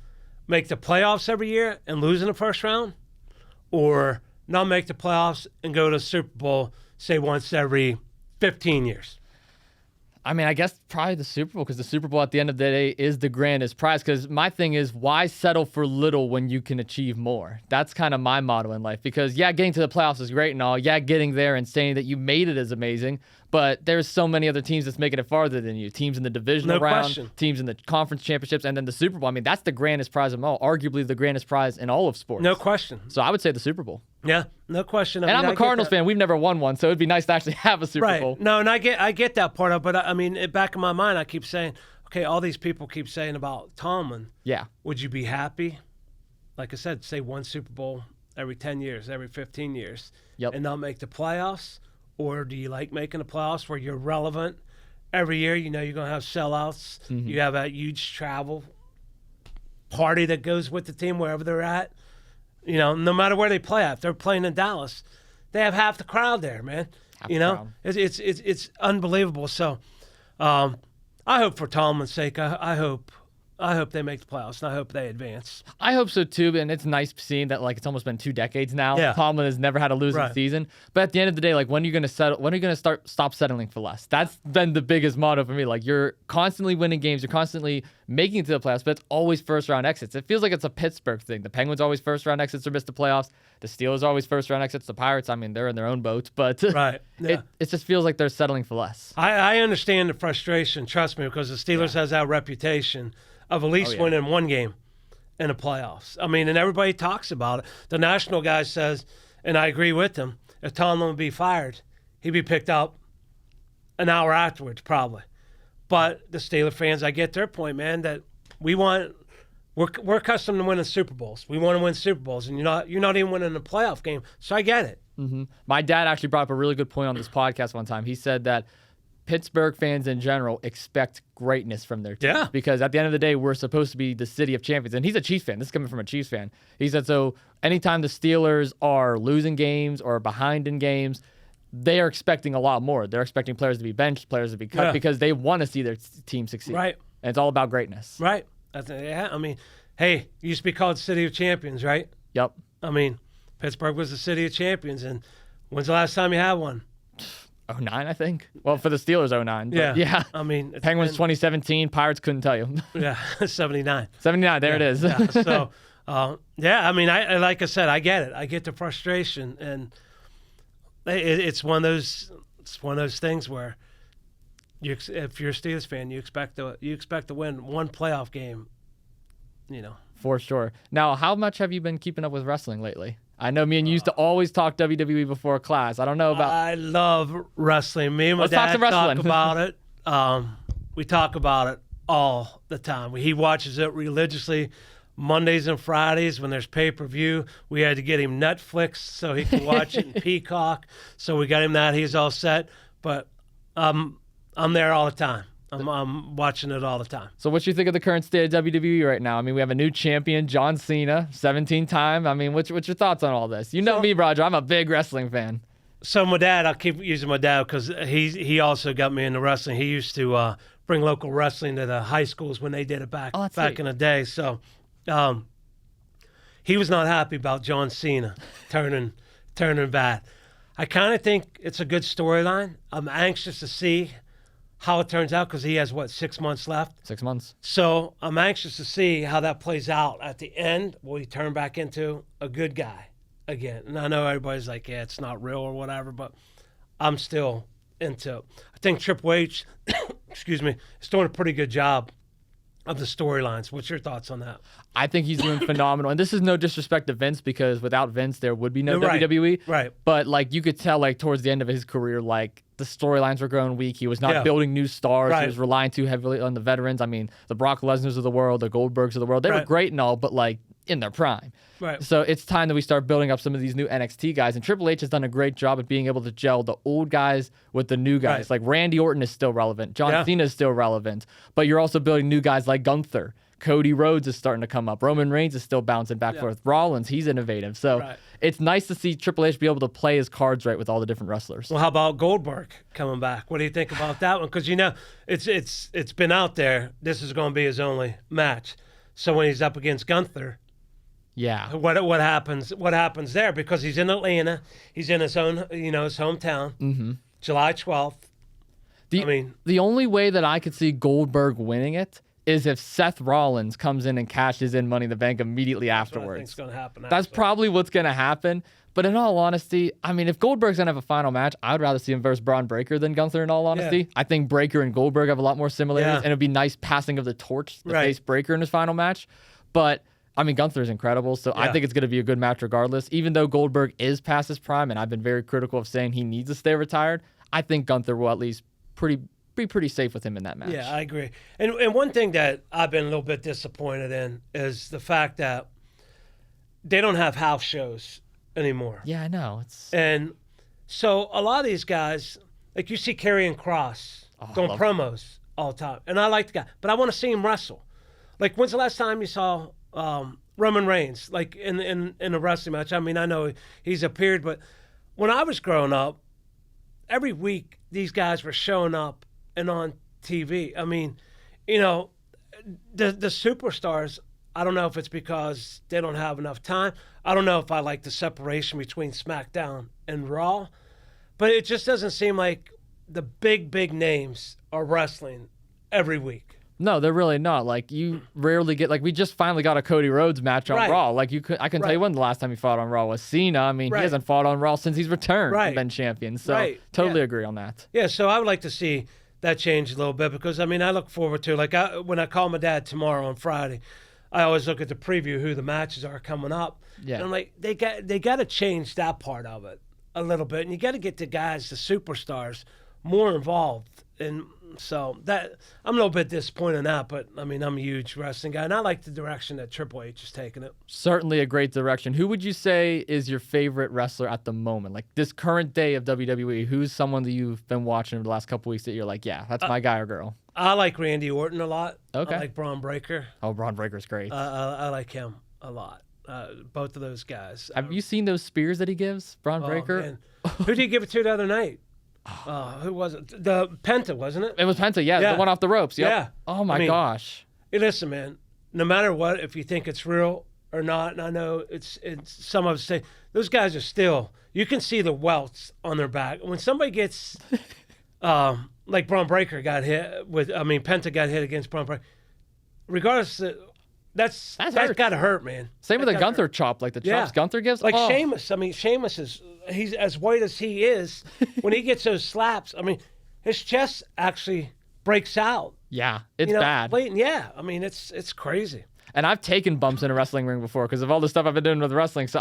make the playoffs every year and lose in the first round, or not make the playoffs and go to the Super Bowl, say, once every 15 years? I mean, I guess probably the Super Bowl, because the Super Bowl at the end of the day is the grandest prize. Because my thing is, why settle for little when you can achieve more? That's kind of my motto in life. Because, yeah, getting to the playoffs is great and all. Yeah, getting there and saying that you made it is amazing. But there's so many other teams that's making it farther than you. Teams in the divisional round, teams in the conference championships, and then the Super Bowl. I mean, that's the grandest prize of them all. Arguably the grandest prize in all of sports. No question. So I would say the Super Bowl. Yeah, no question. And I'm a Cardinals fan. We've never won one, so it'd be nice to actually have a Super Bowl. No, and I get that part of it, but I mean, back in my mind, I keep saying, okay, all these people keep saying about Tomlin. Yeah. Would you be happy? Like I said, say one Super Bowl every 10 years, every 15 years, and not make the playoffs? Or do you like making the playoffs where you're relevant every year? You know you're going to have sellouts. Mm-hmm. You have a huge travel party that goes with the team wherever they're at. You know, no matter where they play at. If they're playing in Dallas, they have half the crowd there, man. It's unbelievable. So I hope for Tomlin's sake, I hope they make the playoffs, and I hope they advance. I hope so too, and it's nice seeing that it's almost been 2 decades now. Yeah. Tomlin has never had a losing season. But at the end of the day, when are you going to settle? When are you going to stop settling for less? That's been the biggest motto for me. You're constantly winning games, you're constantly making it to the playoffs, but it's always first round exits. It feels like it's a Pittsburgh thing. The Penguins always first round exits or miss the playoffs. The Steelers always first round exits. The Pirates, I mean, they're in their own boat, but it just feels like they're settling for less. I understand the frustration, trust me, because the Steelers has that reputation of at least winning one game in the playoffs. I mean, and everybody talks about it. The national guy says, and I agree with him, if Tomlin would be fired, he'd be picked up an hour afterwards, probably. But the Steeler fans, I get their point, man, that we're accustomed to winning Super Bowls. We want to win Super Bowls, and you're not even winning a playoff game. So I get it. Mm-hmm. My dad actually brought up a really good point on this podcast one time. He said that Pittsburgh fans in general expect greatness from their team. Yeah. Because at the end of the day, we're supposed to be the city of champions. And he's a Chiefs fan. This is coming from a Chiefs fan. He said, so anytime the Steelers are losing games or behind in games, they are expecting a lot more. They're expecting players to be benched, players to be cut, because they want to see their team succeed. Right. And it's all about greatness. Right. I mean, hey, it used to be called City of Champions, right? Yep. I mean, Pittsburgh was the City of Champions. And when's the last time you had one? 09, I think. Well, for the Steelers, 09. Yeah. I mean, Penguins 2017. Pirates couldn't tell you. 79. 79. There it is. So, I mean, I like I said, I get it. I get the frustration, and it's one of those things where if you're a Steelers fan, you expect to win one playoff game. You know. For sure. Now, how much have you been keeping up with wrestling lately? I know me and you used to always talk WWE before class. I don't know about... I love wrestling. Me and my dad talk about it. We talk about it all the time. He watches it religiously Mondays and Fridays when there's pay-per-view. We had to get him Netflix so he could watch it in Peacock. So we got him that. He's all set. But I'm there all the time. I'm watching it all the time. So what you think of the current state of WWE right now? I mean, we have a new champion, John Cena, 17-time. I mean, what's your thoughts on all this? You know me, Roger. I'm a big wrestling fan. So my dad, I'll keep using my dad because he also got me into wrestling. He used to bring local wrestling to the high schools when they did it back in the day. So he was not happy about John Cena turning bad. I kind of think it's a good storyline. I'm anxious to see how it turns out because he has, 6 months left? 6 months. So I'm anxious to see how that plays out at the end. Will he turn back into a good guy again? And I know everybody's like, yeah, it's not real or whatever, but I'm still into it. I think Triple H, excuse me, is doing a pretty good job of the storylines. What's your thoughts on that? I think he's doing phenomenal. And this is no disrespect to Vince because without Vince, there would be no WWE. Right. But, you could tell, towards the end of his career, the storylines were growing weak. He was not building new stars. Right. He was relying too heavily on the veterans. I mean, the Brock Lesnars of the world, the Goldbergs of the world, they were great and all, but, in their prime. Right. So it's time that we start building up some of these new NXT guys. And Triple H has done a great job at being able to gel the old guys with the new guys. Right. Like Randy Orton is still relevant. John Cena is still relevant. But you're also building new guys like Gunther. Cody Rhodes is starting to come up. Roman Reigns is still bouncing back and forth. Rollins, he's innovative. So it's nice to see Triple H be able to play his cards right with all the different wrestlers. Well, how about Goldberg coming back? What do you think about that one? Because, it's been out there. This is going to be his only match. So when he's up against Gunther, what happens? What happens there? Because he's in Atlanta, he's in his own, his hometown. July 12th. The only way that I could see Goldberg winning it is if Seth Rollins comes in and cashes in Money in the Bank immediately afterwards. I think it's going to happen. That's probably what's going to happen. But in all honesty, if Goldberg's going to have a final match, I would rather see him versus Braun Breaker than Gunther, in all honesty. Yeah. I think Breaker and Goldberg have a lot more similarities, and it would be nice passing of the torch to face Breaker in his final match. But Gunther's incredible, so I think it's going to be a good match regardless. Even though Goldberg is past his prime, and I've been very critical of saying he needs to stay retired, I think Gunther will at least be pretty safe with him in that match. Yeah, I agree. And one thing that I've been a little bit disappointed in is the fact that they don't have house shows anymore. Yeah, I know. And so a lot of these guys, like you see Karrion Kross doing promos all the time, and I like the guy, but I want to see him wrestle. Like, when's the last time you saw Roman Reigns, in a wrestling match? I know he's appeared, but when I was growing up, every week these guys were showing up and on TV. The superstars, I don't know if it's because they don't have enough time. I don't know if I like the separation between SmackDown and Raw, but it just doesn't seem like the big names are wrestling every week. No, they're really not. You rarely get, we just finally got a Cody Rhodes match on Raw. I can tell you when the last time he fought on Raw was Cena. He hasn't fought on Raw since he's returned and been champion. So totally agree on that. Yeah, so I would like to see that change a little bit because, I look forward to, when I call my dad tomorrow on Friday, I always look at the preview, who the matches are coming up. Yeah. And I'm like, they got to change that part of it a little bit. And you got to get the guys, the superstars, more involved. And so that I'm a little bit disappointed in that, but I'm a huge wrestling guy, and I like the direction that Triple H is taking it. Certainly a great direction. Who would you say is your favorite wrestler at the moment? This current day of WWE, who's someone that you've been watching over the last couple weeks that you're like, yeah, that's my guy or girl? I like Randy Orton a lot. Okay. I like Braun Breaker. Oh, Braun Breaker's great. I like him a lot. Both of those guys. Have you seen those spears that he gives, Braun Breaker? Man. Who did he give it to the other night? Who was it? The Penta, wasn't it? It was Penta, the one off the ropes. Yep. Yeah. Oh my gosh. Hey, listen, man. No matter what, if you think it's real or not, and I know it's some of us say those guys are still. You can see the welts on their back when somebody gets, like Braun Breaker got hit with. Penta got hit against Braun Breaker. Regardless. That's gotta hurt, man. Same with a Gunther chop, like the chops Gunther gives. Like Sheamus. Sheamus he's as white as he is. When he gets those slaps, his chest actually breaks out. Yeah, it's bad. It's crazy. And I've taken bumps in a wrestling ring before because of all the stuff I've been doing with wrestling. So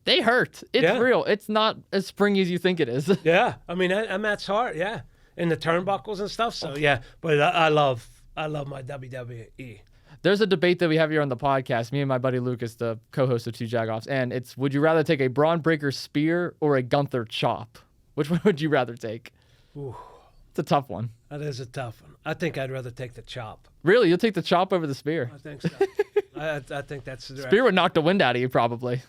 they hurt. It's real. It's not as springy as you think it is. Yeah, and that's hard. Yeah, and the turnbuckles and stuff. So yeah, but I love my WWE. There's a debate that we have here on the podcast, me and my buddy Lucas, the co-host of Two Jagoffs, and it's, would you rather take a Braun Breaker spear or a Gunther chop? Which one would you rather take? Ooh. It's a tough one. That is a tough one. I think I'd rather take the chop. Really? You'll take the chop over the spear? I think so. I think that's the spear would knock the wind out of you, probably.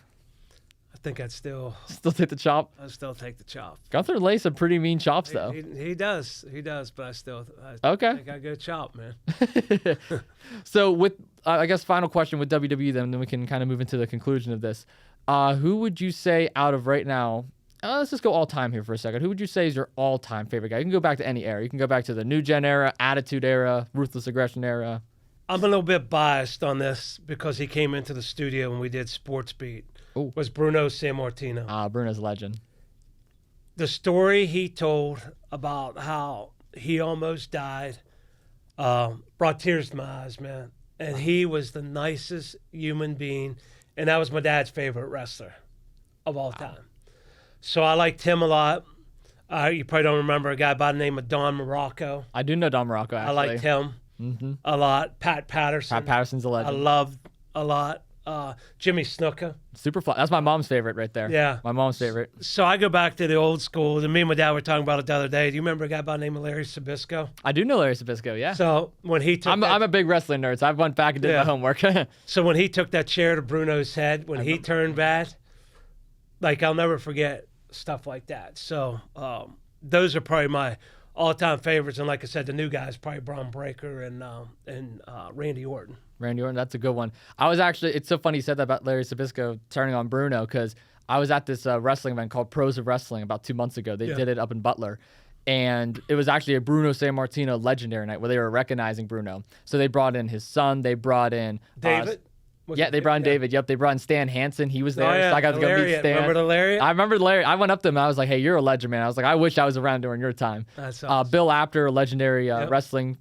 I think I'd still take the chop. I'd still take the chop. Gunther lays some pretty mean chops, though. He does, but I think I go chop, man. So with, I guess, final question with WWE, then we can kind of move into the conclusion of this. Who would you say out of right now, let's just go all-time here for a second. Who would you say is your all-time favorite guy? You can go back to any era. You can go back to the New Gen era, Attitude era, Ruthless Aggression era. I'm a little bit biased on this because he came into the studio when we did Sports Beat. Ooh. Was Bruno Sammartino. Bruno's a legend. The story he told about how he almost died brought tears to my eyes, man. And he was the nicest human being, and that was my dad's favorite wrestler of all time. So I liked him a lot. You probably don't remember a guy by the name of Don Morocco. I do know Don Morocco, actually. I liked him a lot. Pat Patterson. Pat Patterson's a legend. I loved a lot. Jimmy Snuka. Superfly. That's my mom's favorite right there. Yeah. My mom's favorite. So I go back to the old school, and me and my dad were talking about it the other day. Do you remember a guy by the name of Larry Sabisco? I do know Larry Sabisco, yeah. So when he took I'm a big wrestling nerd, so I went back and did my homework. So when he took that chair to Bruno's head, when he turned bad, like, I'll never forget stuff like that. So those are probably my all-time favorites. And like I said, the new guys, probably Braun Breaker and Randy Orton. Randy Orton, that's a good one. It's so funny you said that about Larry Sabisco turning on Bruno, because I was at this wrestling event called Pros of Wrestling about 2 months ago. They did it up in Butler. And it was actually a Bruno Sammartino legendary night where they were recognizing Bruno. So they brought in his son. They brought in... David? They brought in David. Yep, they brought in Stan Hansen. He was there, so I got to go meet Stan. Remember the Lariat? I remember the Lariat. I went up to him. I was like, hey, you're a legend, man. I was like, I wish I was around during your time. That's awesome. Bill Apter, a legendary wrestling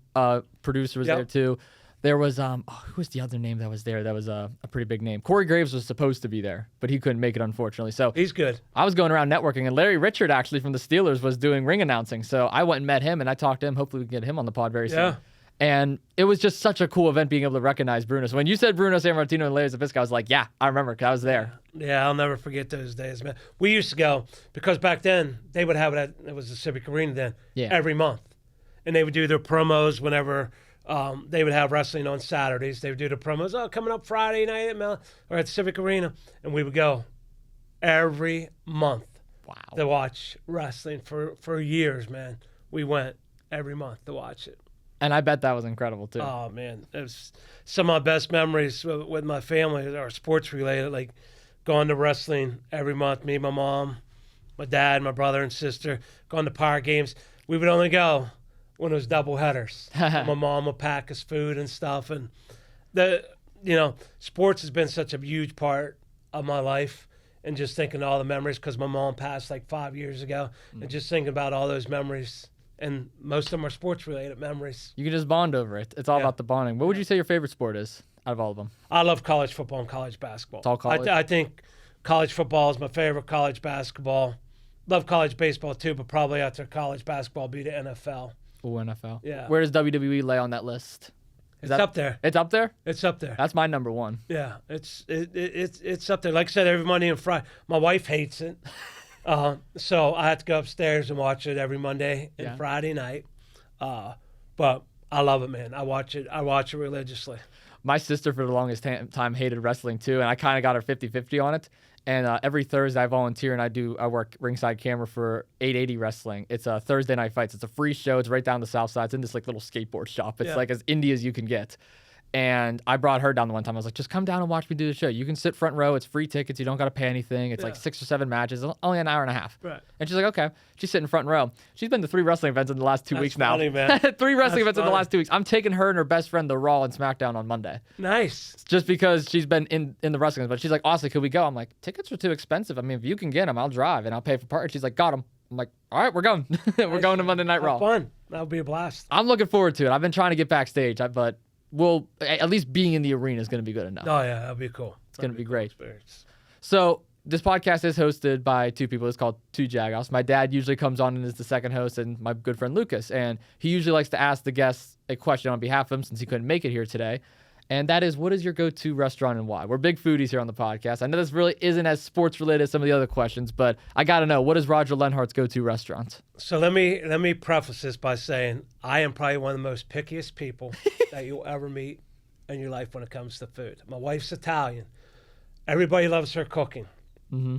producer, was there too. There was, who was the other name that was there? That was a pretty big name. Corey Graves was supposed to be there, but he couldn't make it, unfortunately. So he's good. I was going around networking, and Larry Richard, actually, from the Steelers, was doing ring announcing. So I went and met him, and I talked to him. Hopefully we can get him on the pod very soon. And it was just such a cool event being able to recognize Bruno. So when you said Bruno Sammartino and Larry Zabisco, I was like, yeah, I remember, because I was there. Yeah, I'll never forget those days, man. We used to go, because back then, they would have it was the Civic Arena then, every month. And they would do their promos whenever they would have wrestling on Saturdays. They would do the promos, coming up Friday night at the Civic Arena. And we would go every month to watch wrestling for years, man. We went every month to watch it. And I bet that was incredible, too. Oh, man. It was some of my best memories with my family are sports-related, like going to wrestling every month. Me, my mom, my dad, my brother and sister, going to Power Games. We would only go when it was double headers. My mom would pack us food and stuff. And, sports has been such a huge part of my life. And just thinking of all the memories, because my mom passed like 5 years ago. And just thinking about all those memories. And most of them are sports-related memories. You can just bond over it. It's all about the bonding. What would you say your favorite sport is out of all of them? I love college football and college basketball. It's all college? I think college football is my favorite, college basketball. Love college baseball, too, but probably after college basketball, be the NFL. Ooh, NFL. Yeah. Where does WWE lay on that list? It's up there. It's up there? It's up there. That's my number one. Yeah, it's up there. Like I said, every Monday and Friday. My wife hates it. So I have to go upstairs and watch it every Monday and Friday night. But I love it, man. I watch it religiously. My sister, for the longest time, hated wrestling, too, and I kind of got her 50-50 on it. And every Thursday I volunteer, and I work ringside camera for 880 Wrestling. It's a Thursday night fights. It's a free show. It's right down the south side. It's in this like little skateboard shop. It's like as indie as you can get. And I brought her down the one time. I was like, just come down and watch me do the show. You can sit front row. It's free tickets. You don't got to pay anything. It's like 6 or 7 matches. Only an hour and a half. Right. And she's like, okay. She's sitting front row. She's been to 3 wrestling events in the last 2 weeks funny, now. Man. 3 wrestling events in the last 2 weeks. I'm taking her and her best friend to Raw and SmackDown on Monday. Nice. Just because she's been in the wrestling. But she's like, Austin, could we go? I'm like, tickets are too expensive. I mean, if you can get them, I'll drive and I'll pay for part. She's like, got them. I'm like, all right, we're going. We're going to Monday Night Raw. Fun. That'll be a blast. I'm looking forward to it. I've been trying to get backstage, but at least being in the arena is going to be good enough. Oh, yeah, that'll be cool. It's going to be great. Experience. So this podcast is hosted by 2 people. It's called 2 Jagoffs. My dad usually comes on and is the second host, and my good friend Lucas. And he usually likes to ask the guests a question on behalf of him since he couldn't make it here today. And that is, what is your go-to restaurant and why? We're big foodies here on the podcast. I know this really isn't as sports-related as some of the other questions, but I got to know, what is Roger Lenhart's go-to restaurant? So let me preface this by saying I am probably one of the most pickiest people that you'll ever meet in your life when it comes to food. My wife's Italian. Everybody loves her cooking. Mm-hmm.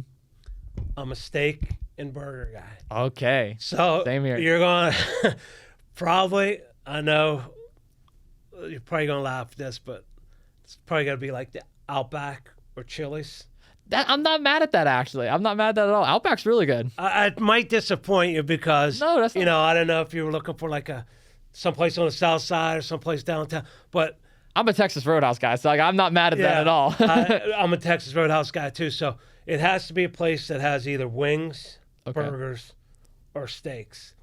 I'm a steak and burger guy. Okay. So same here. You're going to probably, I know you're probably going to laugh at this, but it's probably going to be like the Outback or Chili's. I'm not mad at that, actually. I'm not mad at that at all. Outback's really good. I might disappoint you because, No, that's not... I don't know if you were looking for like someplace on the south side or someplace downtown, but I'm a Texas Roadhouse guy, so like, I'm not mad at that at all. I'm a Texas Roadhouse guy too, so it has to be a place that has either wings, burgers, or steaks.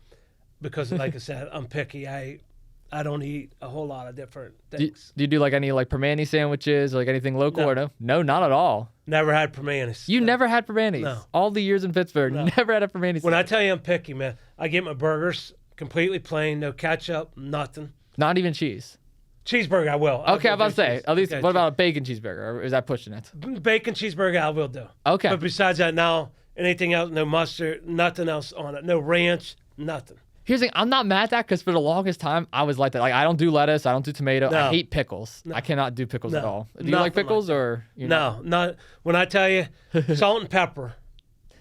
Because, like I said, I'm picky. I don't eat a whole lot of different things. Do you do like any like permane sandwiches or like anything local or no? No, not at all. Never had permanes. You never had permanes? No. All the years in Pittsburgh, never had a permane sandwich. When I tell you I'm picky, man, I get my burgers completely plain, no ketchup, nothing. Not even cheese? Cheeseburger, I will. Okay, I'm about to say, at least, what about a bacon cheeseburger? Or is that pushing it? Bacon cheeseburger, I will do. Okay. But besides that, now, anything else, no mustard, nothing else on it. No ranch, nothing. Here's the thing, I'm not mad at that because for the longest time, I was like that. Like, I don't do lettuce, I don't do tomato, I hate pickles. I cannot do pickles at all. Do you like pickles or? No, not. When I tell you, salt and pepper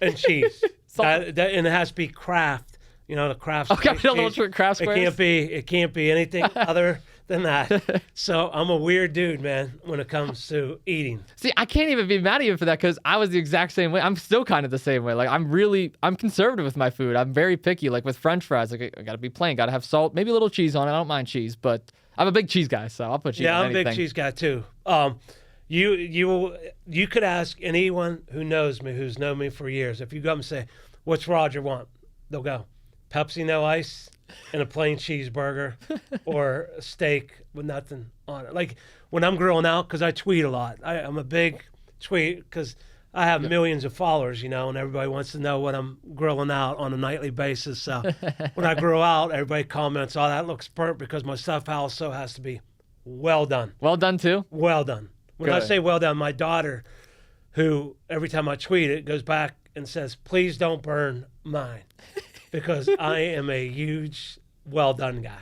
and cheese. And it has to be Kraft. The Kraft. Okay, a little Kraft squares. It can't be anything other than that. So I'm a weird dude, man, when it comes to eating. See, I can't even be mad at you for that because I was the exact same way. I'm still kind of the same way. Like, I'm conservative with my food. I'm very picky. Like with French fries, like I gotta be plain, gotta have salt, maybe a little cheese on it. I don't mind cheese, but I'm a big cheese guy, so I'll put cheese on anything. I'm a big cheese guy too. You could ask anyone who knows me, who's known me for years, if you go up and say, "What's Roger want?" They'll go, "Pepsi, no ice, and a plain cheeseburger, or a steak with nothing on it." Like when I'm grilling out, because I tweet a lot. I'm a big tweet because I have millions of followers, and everybody wants to know what I'm grilling out on a nightly basis. So when I grill out, everybody comments, "Oh, that looks burnt," because my stuff also has to be well done. Well done too? Well done. When I say well done, my daughter, who every time I tweet it, goes back and says, "Please don't burn mine." Because I am a huge well done guy.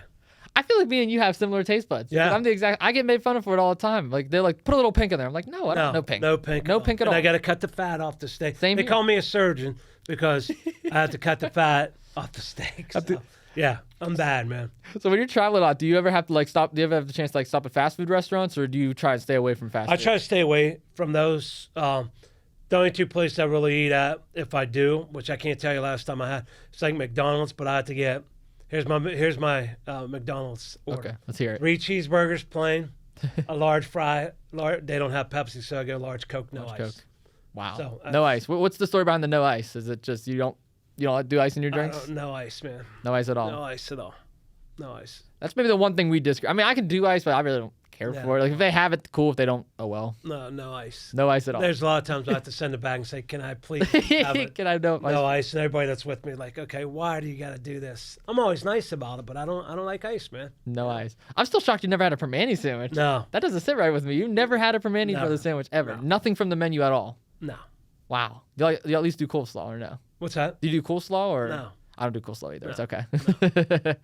I feel like me and you have similar taste buds. Yeah. I get made fun of for it all the time. Like they're like, put a little pink in there. I'm like, no, I don't. No pink. No pink. No pink at all. And I got to cut the fat off the steak. Same They here. call me a surgeon because I have to cut the fat off the steak. So, yeah, I'm bad, man. So when you're traveling a lot, do you ever have to like stop? Do you ever have the chance to like stop at fast food restaurants, or do you try to stay away from fast food? I try to stay away from those. The only two places I really eat at, if I do, which I can't tell you last time I had, it's like McDonald's, but I have to get, here's my McDonald's order. Okay, let's hear it. 3 cheeseburgers plain, a large fry. They don't have Pepsi, so I get a large Coke, no ice. Coke. Wow. So, no ice. What's the story behind the no ice? Is it just you don't do ice in your drinks? No ice, man. No ice at all. No ice at all. No ice. That's maybe the one thing we disagree. I mean, I can do ice, but I really don't care for it. Like if they have it, cool. If they don't, oh well. No ice. No ice at all. There's a lot of times I have to send it back and say, "Can I please have it? Can I no ice?" And everybody that's with me like, "Okay, why do you got to do this?" I'm always nice about it, but I don't like ice, man. No ice. I'm still shocked you never had a permane sandwich. No. That doesn't sit right with me. You never had a permane for the sandwich ever. No. Nothing from the menu at all. No. Wow. Do you at least do coleslaw or no? What's that? Do you do coleslaw or No. I don't do coleslaw either. No. It's okay.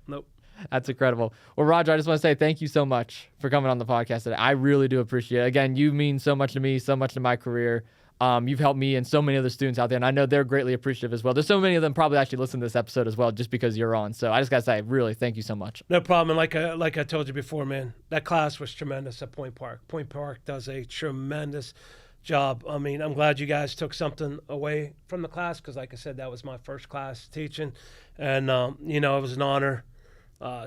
Nope. That's incredible. Well, Roger, I just want to say thank you so much for coming on the podcast today. I really do appreciate it. Again, you mean so much to me, so much to my career. You've helped me and so many other students out there, and I know they're greatly appreciative as well. There's so many of them probably actually listen to this episode as well just because you're on. So I just got to say, really, thank you so much. No problem. And like I told you before, man, that class was tremendous at Point Park. Point Park does a tremendous job. I mean, I'm glad you guys took something away from the class because, like I said, that was my first class teaching. And, it was an honor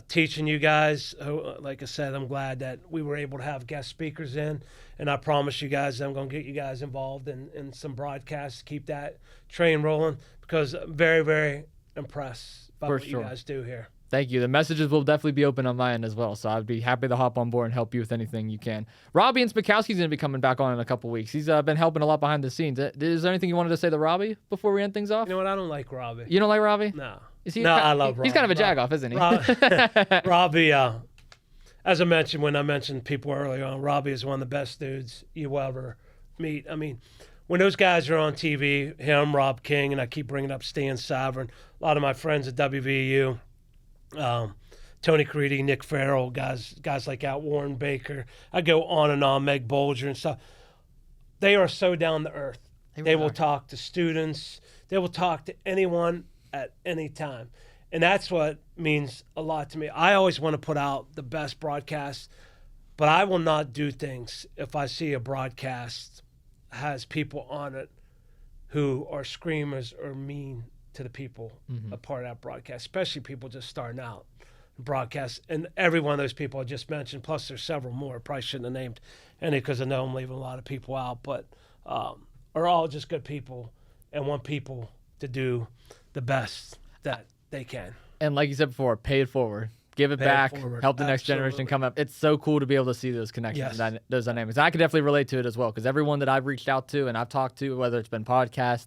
teaching you guys. Like I said, I'm glad that we were able to have guest speakers in. And I promise you guys I'm going to get you guys involved in some broadcasts to keep that train rolling because I'm very, very impressed by what you guys do here. Thank you. The messages will definitely be open on my end as well, so I'd be happy to hop on board and help you with anything you can. Robbie and Spakowski's going to be coming back on in a couple weeks. He's been helping a lot behind the scenes. Is there anything you wanted to say to Robbie before we end things off? You know what? I don't like Robbie. You don't like Robbie? No. I love Robbie. He's kind of a jagoff, isn't he? Robbie, as I mentioned when I mentioned people earlier on, Robbie is one of the best dudes you will ever meet. I mean, when those guys are on TV, him, Rob King, and I keep bringing up Stan Savern, a lot of my friends at WVU, Tony Caridi, Nick Farrell, guys like that, Warren Baker. I go on and on, Meg Bolger and stuff. They are so down to earth. They will talk to students. They will talk to anyone at any time. And that's what means a lot to me. I always want to put out the best broadcast, but I will not do things if I see a broadcast has people on it who are screamers or mean to the people a part of that broadcast, especially people just starting out broadcast. And every one of those people I just mentioned, plus there's several more, probably shouldn't have named any because I know I'm leaving a lot of people out, but are all just good people and want people to do the best that they can. And like you said before, pay it forward. Give it back, help the next generation come up. It's so cool to be able to see those connections, and those dynamics. And I can definitely relate to it as well, because everyone that I've reached out to and I've talked to, whether it's been podcast,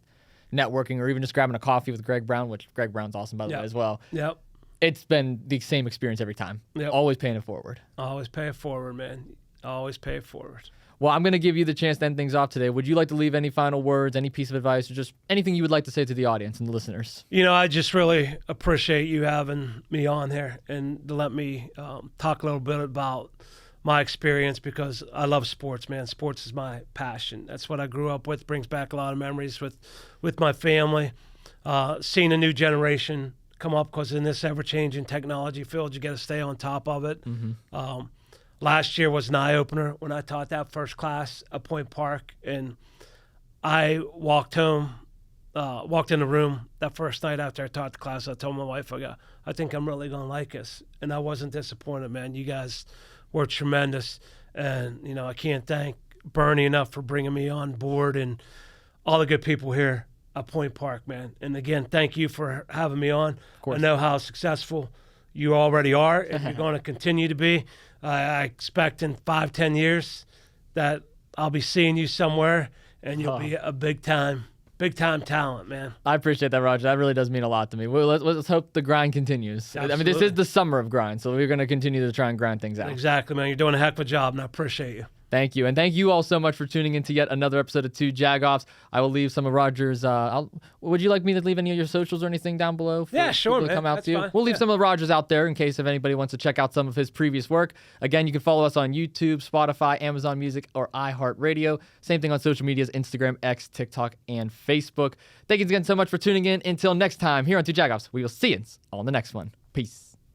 networking, or even just grabbing a coffee with Greg Brown, which Greg Brown's awesome, by the way, as well. Yep. It's been the same experience every time. Yep. Always paying it forward. Always pay it forward, man. Always pay it forward. Well, I'm going to give you the chance to end things off today. Would you like to leave any final words, any piece of advice, or just anything you would like to say to the audience and the listeners? You know, I just really appreciate you having me on here and to let me talk a little bit about my experience, because I love sports, man. Sports is my passion. That's what I grew up with. Brings back a lot of memories with my family. Seeing a new generation come up, because in this ever-changing technology field, you got to stay on top of it. Last year was an eye-opener when I taught that first class at Point Park, and I walked in the room that first night after I taught the class. I told my wife, I think I'm really going to like this, and I wasn't disappointed, man. You guys were tremendous, and, you know, I can't thank Bernie enough for bringing me on board and all the good people here at Point Park, man. And, again, thank you for having me on. I know how successful you already are, and you're going to continue to be. I expect in 5-10 years that I'll be seeing you somewhere, and you'll be a big time talent, man. I appreciate that, Roger. That really does mean a lot to me. Well, let's hope the grind continues. Absolutely. I mean, this is the summer of grind, so we're going to continue to try and grind things out. Exactly, man. You're doing a heck of a job, and I appreciate you. Thank you. And thank you all so much for tuning in to yet another episode of Two Jagoffs. I will leave some of Roger's. Would you like me to leave any of your socials or anything down below? Yeah, sure, man. Come out That's to you. fine. We'll leave some of Roger's out there in case if anybody wants to check out some of his previous work. Again, you can follow us on YouTube, Spotify, Amazon Music, or iHeartRadio. Same thing on social medias, Instagram, X, TikTok, and Facebook. Thank you again so much for tuning in. Until next time, here on Two Jagoffs, we will see you on the next one. Peace.